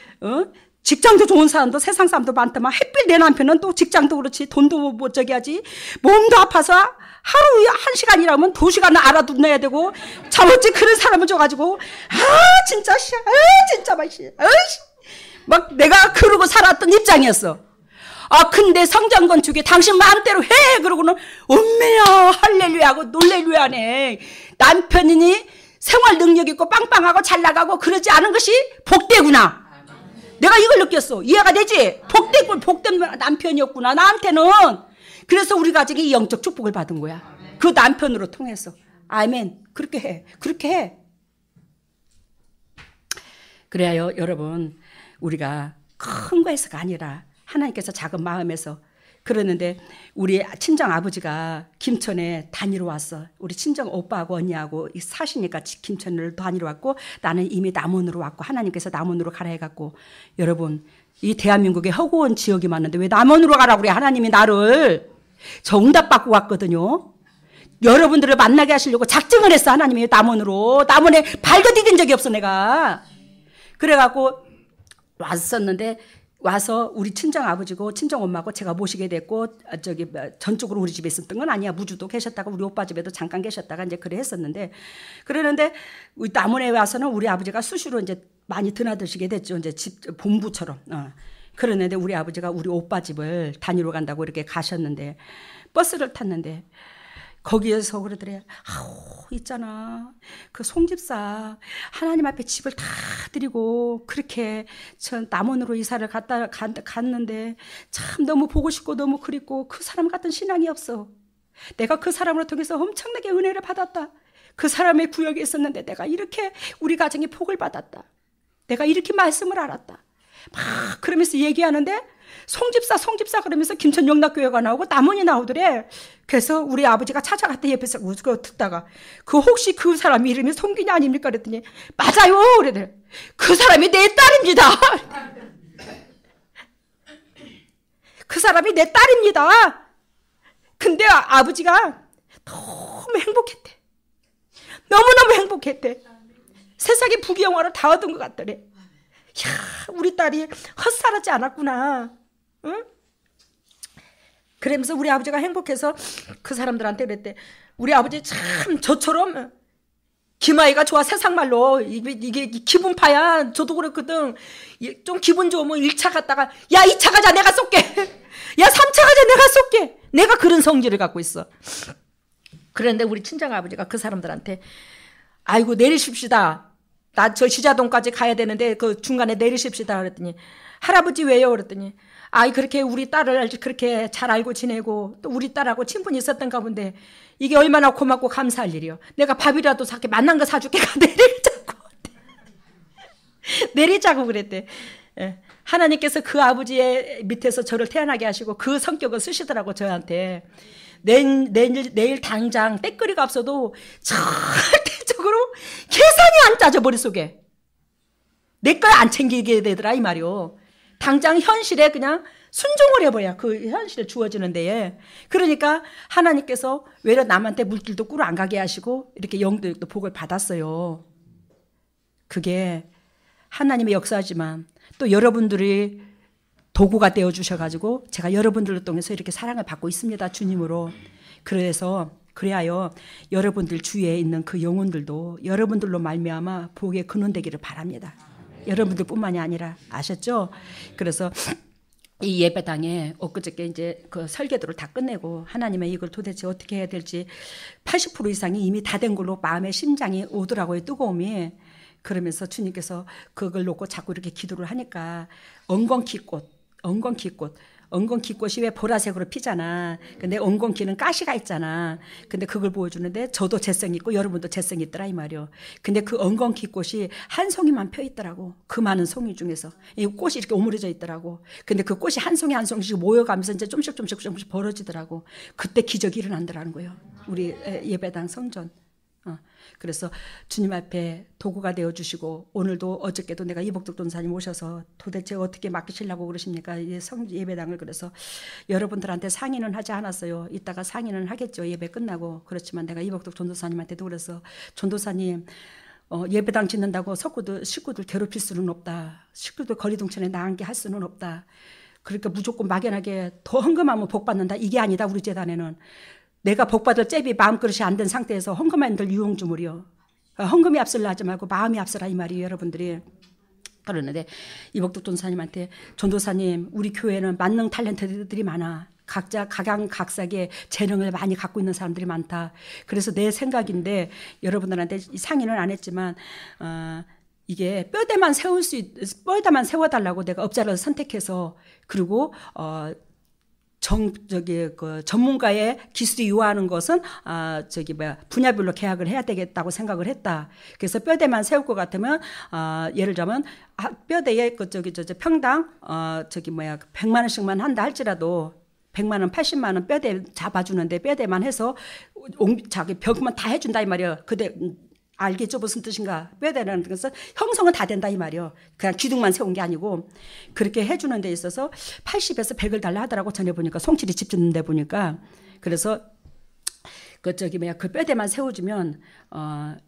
직장도 좋은 사람도 세상 사람도 많다만 햇빛 내 남편은 또 직장도 그렇지 돈도 못 저기 하지 몸도 아파서 하루에 1시간이라면 2시간은 알아듣어야 되고 잠없지 그런 사람을 줘가지고 진짜 진짜 맛이 막 내가 그러고 살았던 입장이었어. 근데 성전 건축에 당신 마음대로 해 그러고는 엄매야 할렐루야 하고 놀렐루야네. 남편이니 생활 능력 있고 빵빵하고 잘 나가고 그러지 않은 것이 복되구나. 내가 이걸 느꼈어. 이해가 되지? 복된 남편이었구나 나한테는. 그래서 우리 가정이 영적 축복을 받은 거야. 그 남편으로 통해서. 아멘. 그렇게 해. 그래요 여러분, 우리가 큰 거에서가 아니라 하나님께서 작은 마음에서. 그러는데 우리 친정 아버지가 김천에 다니러 왔어. 우리 친정 오빠하고 언니하고 사시니까 김천을 다니러 왔고, 나는 이미 남원으로 왔고, 하나님께서 남원으로 가라 해갖고. 여러분, 이 대한민국에 허구한 지역이 많은데 왜 남원으로 가라고 그래? 하나님이 나를 정답 받고 왔거든요. 여러분들을 만나게 하시려고 작정을 했어. 하나님이 남원으로. 남원에 발도 디딘 적이 없어 내가. 그래갖고 왔었는데, 와서 우리 친정 아버지고 친정 엄마고 제가 모시게 됐고, 전적으로 우리 집에 있었던 건 아니야. 무주도 계셨다가 우리 오빠 집에도 잠깐 계셨다가 이제 그래 했었는데, 그러는데 우리 남원에 와서는 우리 아버지가 수시로 이제 많이 드나드시게 됐죠. 이제 집 본부처럼. 그러는데 우리 아버지가 우리 오빠 집을 다니러 간다고 이렇게 가셨는데, 버스를 탔는데 거기에서 그러더래. 있잖아. 그 송집사 하나님 앞에 집을 다 드리고 그렇게 전 남원으로 이사를 갔는데 참 너무 보고 싶고 너무 그립고 그 사람 같은 신앙이 없어. 내가 그 사람으로 통해서 엄청나게 은혜를 받았다. 그 사람의 구역에 있었는데 내가 이렇게 우리 가정이 복을 받았다. 내가 이렇게 말씀을 알았다. 막 그러면서 얘기하는데 송집사 그러면서 김천 영락교회가 나오고 남원이 나오더래. 그래서 우리 아버지가 찾아갔대. 옆에서 웃고 듣다가 그 혹시 그 사람 이름이 송균이 아닙니까? 그랬더니 맞아요. 그러더래. 그 사람이 내 딸입니다. 그 사람이 내 딸입니다. 근데 아버지가 너무 행복했대. 너무너무 행복했대. 세상에 부귀영화를 다 얻은 것 같더래. 야, 우리 딸이 헛살았지 않았구나. 응? 그러면서 우리 아버지가 행복해서 그 사람들한테 그랬대. 우리 아버지 참 저처럼 김아이가 좋아. 세상 말로 이게 기분파야. 저도 그랬거든. 좀 기분 좋으면 1차 갔다가 야 2차 가자 내가 쏠게. 야 3차 가자 내가 쏠게. 내가 그런 성질을 갖고 있어. 그런데 우리 친정 아버지가 그 사람들한테 아이고 내리십시다. 나 저 시자동까지 가야 되는데 그 중간에 내리십시다 그랬더니 할아버지 왜요? 그랬더니 아이 그렇게 우리 딸을 그렇게 잘 알고 지내고 또 우리 딸하고 친분이 있었던 가본데 이게 얼마나 고맙고 감사할 일이요. 내가 밥이라도 사게 만난 거 사줄게. 내리자고 그랬대. 하나님께서 그 아버지의 밑에서 저를 태어나게 하시고 그 성격을 쓰시더라고 저한테. 내일 당장 때거리가 없어도 절대적으로 계산이 안 짜져 머릿속에. 내 걸 안 챙기게 되더라 이 말이요. 당장 현실에 그냥 순종을 해버려. 그 현실에 주어지는 데에. 그러니까 하나님께서 외려 남한테 물길도 꿇어 안 가게 하시고 이렇게 영도 복을 받았어요. 그게 하나님의 역사지만 또 여러분들이 도구가 되어주셔가지고 제가 여러분들을 통해서 이렇게 사랑을 받고 있습니다. 주님으로. 그래야요 여러분들 주위에 있는 그 영혼들도 여러분들로 말미암아 복의 근원 되기를 바랍니다. 여러분들뿐만이 아니라. 아셨죠? 그래서 이 예배당에 엊그저께 이제 그 설계도를 다 끝내고 하나님의 이걸 도대체 어떻게 해야 될지 80% 이상이 이미 다 된 걸로 마음의 심장이 오더라고요. 뜨거움이. 그러면서 주님께서 그걸 놓고 자꾸 이렇게 기도를 하니까 엉겅퀴꽃이 왜 보라색으로 피잖아. 근데 엉겅퀴는 가시가 있잖아. 근데 그걸 보여주는데 저도 재성이 있고 여러분도 재성이 있더라 이 말이요. 근데 그 엉겅퀴꽃이 한 송이만 펴 있더라고. 그 많은 송이 중에서 이 꽃이 이렇게 오므려져 있더라고. 근데 그 꽃이 한 송이 한 송이씩 모여가면서 이제 조금씩 벌어지더라고. 그때 기적이 일어난다라는 거예요. 우리 예배당 성전. 그래서 주님 앞에 도구가 되어주시고 오늘도 어저께도 내가 이복덕 전사님 오셔서 도대체 어떻게 맡기시려고 그러십니까? 예배당을. 그래서 여러분들한테 상의는 하지 않았어요. 이따가 상의는 하겠죠. 예배 끝나고. 그렇지만 내가 이복덕 전도사님한테도 그래서 전도사님 예배당 짓는다고 식구들 괴롭힐 수는 없다. 식구들 거리동천에 나앉게 할 수는 없다. 그러니까 무조건 막연하게 더 헌금하면 복 받는다. 이게 아니다. 우리 재단에는. 내가 복받을 잽이 마음그릇이 안 된 상태에서 헌금한들 유용주물이요. 헌금이 앞설라 하지 말고 마음이 앞서라 이 말이에요. 여러분들이. 그러는데 이복덕 전도사님한테 전도사님 우리 교회는 만능 탤런트들이 많아. 각자 각양각색의 재능을 많이 갖고 있는 사람들이 많다. 그래서 내 생각인데 여러분들한테 상의는 안 했지만 이게 뼈대만 세워달라고 내가 업자를 선택해서 그리고 전문가의 기술이 요하는 것은 분야별로 계약을 해야 되겠다고 생각을 했다. 그래서 뼈대만 세울 것 같으면 예를 들자면 뼈대에 평당 100만 원씩만 한다 할지라도 100만 원, 80만 원 뼈대 잡아주는데 뼈대만 해서 자기 벽만 다 해준다 이 말이야. 알겠죠? 무슨 뜻인가? 뼈대라는 것은 형성은 다 된다 이 말이요. 그냥 기둥만 세운 게 아니고 그렇게 해주는 데 있어서 80에서 100을 달라 하더라고. 전에 보니까 송칠이 집 짓는 데 보니까. 그래서 그 뼈대만 세워주면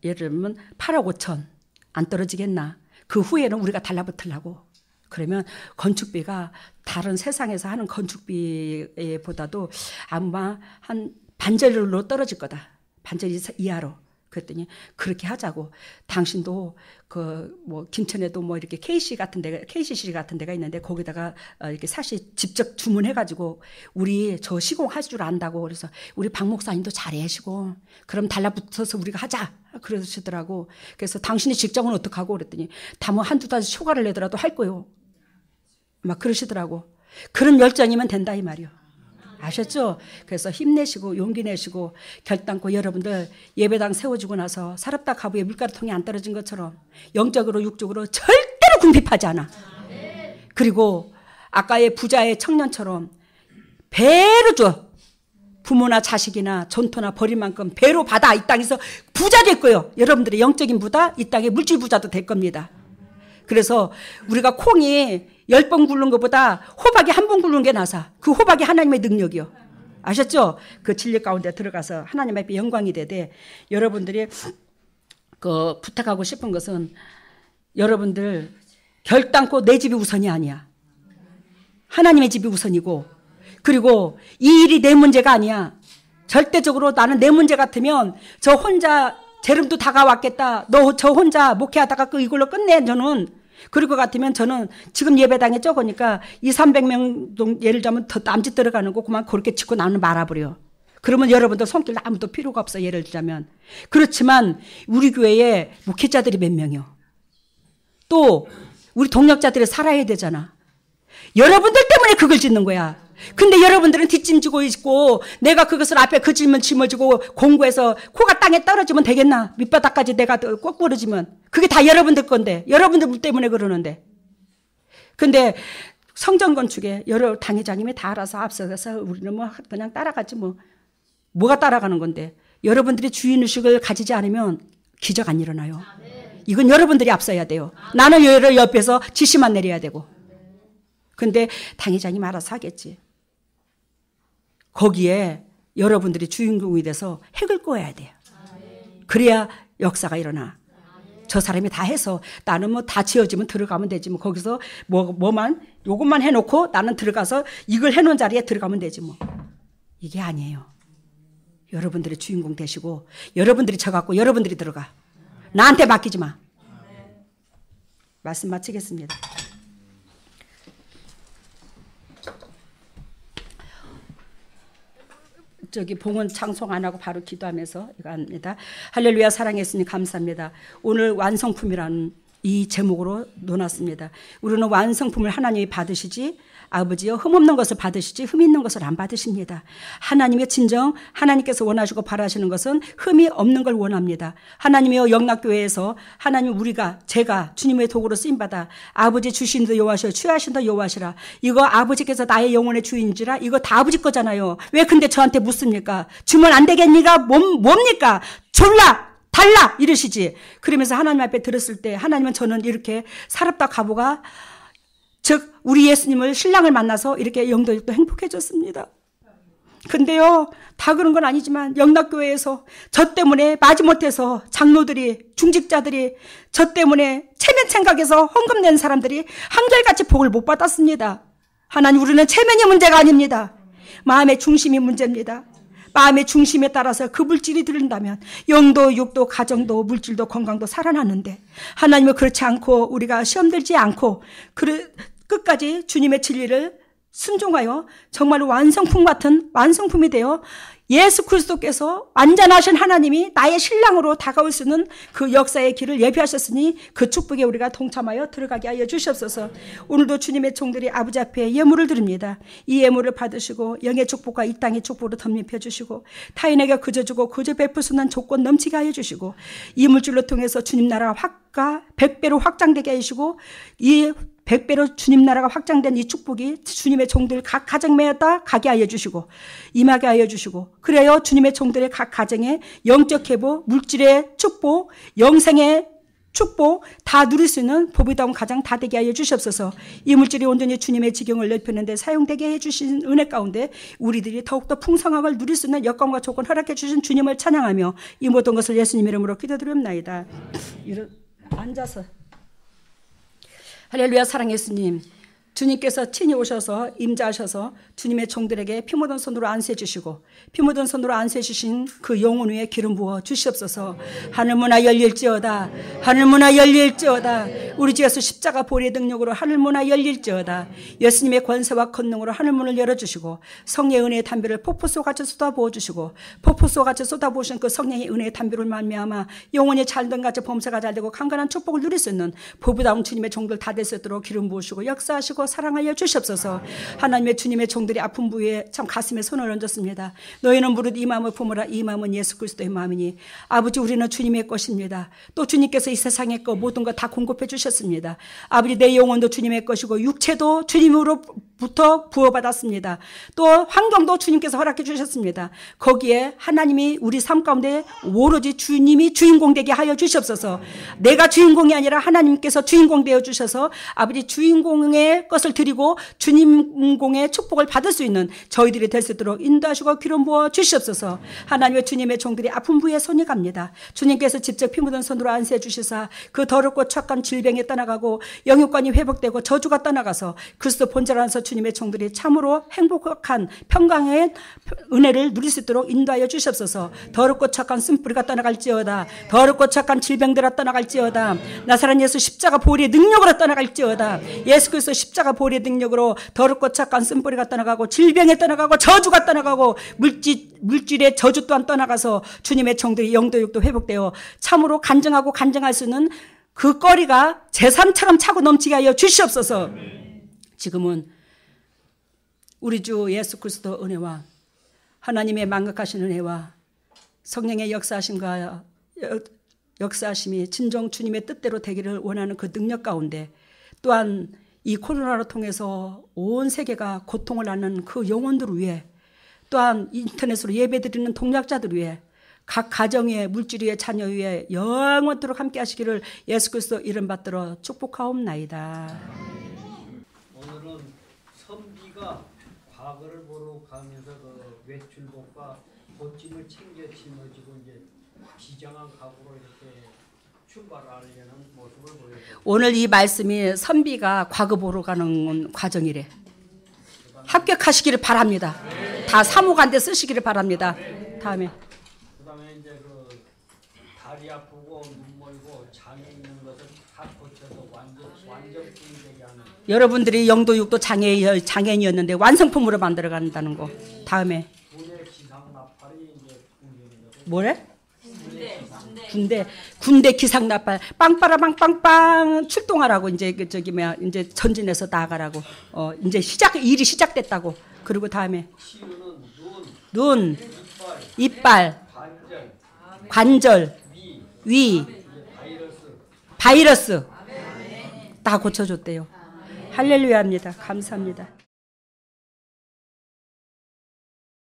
예를 들면 8억 5천 안 떨어지겠나. 그 후에는 우리가 달라붙으려고. 그러면 건축비가 다른 세상에서 하는 건축비보다도 아마 한 반절로 떨어질 거다. 반절 이하로. 그랬더니 그렇게 하자고. 당신도 김천에도 이렇게 KCC 같은 데가 있는데 거기다가 이렇게 사실 직접 주문해가지고 우리 저 시공할 줄 안다고. 그래서 우리 박 목사님도 잘하시고 그럼 달라붙어서 우리가 하자 그러시더라고. 그래서 당신이 직장은 어떡하고 그랬더니 다 한두 달 휴가를 내더라도 할 거요. 막 그러시더라고. 그런 열정이면 된다 이 말이요. 아셨죠? 그래서 힘내시고 용기 내시고 결단코 여러분들 예배당 세워주고 나서 사랍다 가부에 밀가루통이 안 떨어진 것처럼 영적으로 육적으로 절대로 궁핍하지 않아. 그리고 아까의 부자의 청년처럼 배로 줘. 부모나 자식이나 전토나 버릴 만큼 배로 받아. 이 땅에서 부자 될 거예요. 여러분들의 영적인 부자, 이 땅의 물질 부자도 될 겁니다. 그래서 우리가 콩이 10번 굴른 것보다 호박이 한 번 굴른 게 나사. 그 호박이 하나님의 능력이요. 아셨죠? 그 진리 가운데 들어가서 하나님 앞에 영광이 되되 여러분들이 부탁하고 싶은 것은 여러분들 결단코 내 집이 우선이 아니야. 하나님의 집이 우선이고 그리고 이 일이 내 문제가 아니야. 절대적으로 나는 내 문제 같으면 저 혼자 재림도 다가왔겠다. 너 저 혼자 목회하다가 이걸로 끝내 저는. 그럴 것 같으면 저는 지금 예배당에 적으니까 200~300명 예를 들자면 더 남짓 들어가는 거 그만 그렇게 짓고 나는 말아버려. 그러면 여러분들 손길 아무도 필요가 없어. 예를 들자면. 그렇지만 우리 교회에 목회자들이 몇 명이요. 또 우리 동력자들이 살아야 되잖아. 여러분들 때문에 그걸 짓는 거야. 근데 여러분들은 뒷짐지고 있고 내가 그것을 앞에 그 짐을 짊어지고 공구해서 코가 땅에 떨어지면 되겠나? 밑바닥까지 내가 꼭 부러지면 그게 다 여러분들 건데 여러분들 때문에 그러는데. 근데 성전 건축에 여러 당회장님이 다 알아서 앞서가서 우리는 그냥 따라가지 뭐가 따라가는 건데 여러분들이 주인의식을 가지지 않으면 기적 안 일어나요. 이건 여러분들이 앞서야 돼요. 나는 옆에서 지시만 내려야 되고. 근데 당회장님 알아서 하겠지. 거기에 여러분들이 주인공이 돼서 핵을 꼬아야 돼요. 그래야 역사가 일어나. 저 사람이 다 해서 나는 다 지어지면 들어가면 되지 거기서 요것만 해놓고 나는 들어가서 이걸 해놓은 자리에 들어가면 되지 이게 아니에요. 여러분들이 주인공 되시고 여러분들이 져갖고 여러분들이 들어가. 나한테 맡기지 마. 말씀 마치겠습니다. 봉헌 찬송 안 하고 바로 기도하면서 이거 합니다. 할렐루야 사랑했으니 감사합니다. 오늘 완성품이라는 이 제목으로 놓았습니다. 우리는 완성품을 하나님이 받으시지 아버지여 흠없는 것을 받으시지 흠 있는 것을 안 받으십니다. 하나님의 진정 하나님께서 원하시고 바라시는 것은 흠이 없는 걸 원합니다. 하나님의 영락교회에서 하나님 제가 주님의 도구로 쓰임받아 아버지 주신도 여호와시오 취하신도 여호와시라. 이거 아버지께서 나의 영혼의 주인지라. 이거 다 아버지 거잖아요. 왜 근데 저한테 묻습니까? 주면 안 되겠니가 뭡니까? 졸라 달라 이러시지. 그러면서 하나님 앞에 들었을 때 하나님은 저는 이렇게 사랍다 과부가 즉 우리 예수님을 신랑을 만나서 이렇게 영도육도 행복해졌습니다. 근데요, 다 그런 건 아니지만 영락교회에서 저 때문에 마지못해서 장로들이, 중직자들이 저 때문에 체면 생각해서 헌금 낸 사람들이 한결같이 복을 못 받았습니다. 하나님, 우리는 체면이 문제가 아닙니다. 마음의 중심이 문제입니다. 마음의 중심에 따라서 그 물질이 들린다면 영도, 육도, 가정도, 물질도, 건강도 살아나는데 하나님은 그렇지 않고 우리가 시험 들지 않고 끝까지 주님의 진리를 순종하여 정말 완성품 같은 완성품이 되어 예수 그리스도께서 완전하신 하나님이 나의 신랑으로 다가올 수 있는 그 역사의 길을 예비하셨으니 그 축복에 우리가 동참하여 들어가게 하여 주시옵소서. 오늘도 주님의 종들이 아버지 앞에 예물을 드립니다. 이 예물을 받으시고 영의 축복과 이 땅의 축복으로 덧입혀 주시고 타인에게 그저 주고 그저 베풀 수 있는 조건 넘치게 하여 주시고 이 물질로 통해서 주님 나라가 100배로 확장되게 해주시고 이 100배로 주님 나라가 확장된 이 축복이 주님의 종들 각 가정마다 가게 하여 주시고 임하게 하여 주시고 그래요 주님의 종들의 각 가정에 영적 회복, 물질의 축복, 영생의 축복 다 누릴 수 있는 보배다운 가정 다 되게 하여 주시옵소서. 이 물질이 온전히 주님의 지경을 넓히는 데 사용되게 해주신 은혜 가운데 우리들이 더욱더 풍성함을 누릴 수 있는 여건과 조건 허락해 주신 주님을 찬양하며 이 모든 것을 예수님 이름으로 기도드립니다. 앉아서 할렐루야. 사랑 예수님, 주님께서 친히 오셔서 임자하셔서 주님의 종들에게 피 묻은 손으로 안수해 주시고 피 묻은 손으로 안수해 주신 그 영혼 위에 기름 부어 주시옵소서. 하늘문화 열릴지어다. 하늘문화 열릴지어다. 우리 주 예수 십자가 보리의 능력으로 하늘문화 열릴지어다. 예수님의 권세와 권능으로 하늘문을 열어주시고 성령의 은혜의 담비를 폭포수같이 쏟아부어주시고 폭포수같이 쏟아부으신 그 성령의 은혜의 담비를 말미암아 영혼이 잘된 같이 범사가 잘되고 강건한 축복을 누릴 수 있는 보배다운 주님의 종들 다 될 수 있도록 기름 부으시고 역사하시고 사랑하여 주시옵소서. 하나님의 주님의 종들이 아픈 부위에 참 가슴에 손을 얹었습니다. 너희는 무릇 이 마음을 품으라. 이 마음은 예수 그리스도의 마음이니 아버지 우리는 주님의 것입니다. 또 주님께서 이 세상의 것 모든 것 다 공급해 주셨습니다. 아버지 내 영혼도 주님의 것이고 육체도 주님으로부터 부어받았습니다. 또 환경도 주님께서 허락해 주셨습니다. 거기에 하나님이 우리 삶 가운데 오로지 주님이 주인공 되게 하여 주시옵소서. 내가 주인공이 아니라 하나님께서 주인공 되어 주셔서 아버지 주인공의 것을 드리고 주님공의 축복을 받을 수 있는 저희들이 될 수 있도록 인도하시고 기름 부어 주시옵소서. 하나님의 주님의 종들이 아픈 부위에 손이 갑니다. 주님께서 직접 피 묻은 손으로 안수해 주시사 그 더럽고 착한 질병이 떠나가고 영육관이 회복되고 저주가 떠나가서 그리스도 본질 안에서 주님의 종들이 참으로 행복한 평강의 은혜를 누릴 수 있도록 인도하여 주시옵소서. 더럽고 착한 쓴뿌리가 떠나갈지어다. 더럽고 착한 질병들아 떠나갈지어다. 나사렛 예수 십자가 보혈의 능력으로 떠나갈지어다. 예수 그리스도 십자가 보혈의 능력으로 더럽고 착한 쓴뿌리가 떠나가고 질병이 떠나가고 저주가 떠나가고 물질의 저주 또한 떠나가서 주님의 종들이 영도육도 회복되어 참으로 간증하고 간증할 수 있는 그 거리가 재산처럼 차고 넘치게 하여 주시옵소서. 지금은 우리 주 예수 그리스도 은혜와 하나님의 만극하신 은혜와 성령의 역사하심이 진정 주님의 뜻대로 되기를 원하는 그 능력 가운데 또한 이 코로나로 통해서 온 세계가 고통을 앓는 그 영혼들 위해 또한 인터넷으로 예배드리는 동역자들 위해 각 가정의 물질 위에 자녀 위에 영원토록 함께 하시기를 예수 그리스도 이름 받들어 축복하옵나이다. 오늘은 선비가 과거를 보러 가면서 그 외출복과 옷짐을 챙겨 짊어지고 이제 비장한 각오로 이렇게 출발하려는 모습을 보여요. 오늘 이 말씀이 선비가 과거 보러 가는 과정이래. 합격하시기를 바랍니다. 다 사무관대 쓰시기를 바랍니다. 다음에 이제 그 다리 아프고 눈 멀고 장애 있는 것을 다 고쳐서 완전품이 되게 하는. 여러분들이 영도 육도 장애인이었는데 완성품으로 만들어 간다는 거. 다음에 군의 기상 나팔이 이제 울리는 거죠. 뭐래? 군대 기상 나팔 빵빠라빵빵빵 출동하라고 이제 이제 전진해서 나가라고. 이제 일이 시작됐다고. 그리고 다음에 치유는 눈, 이빨, 관절, 위, 바이러스 다 고쳐줬대요. 할렐루야입니다. 감사합니다.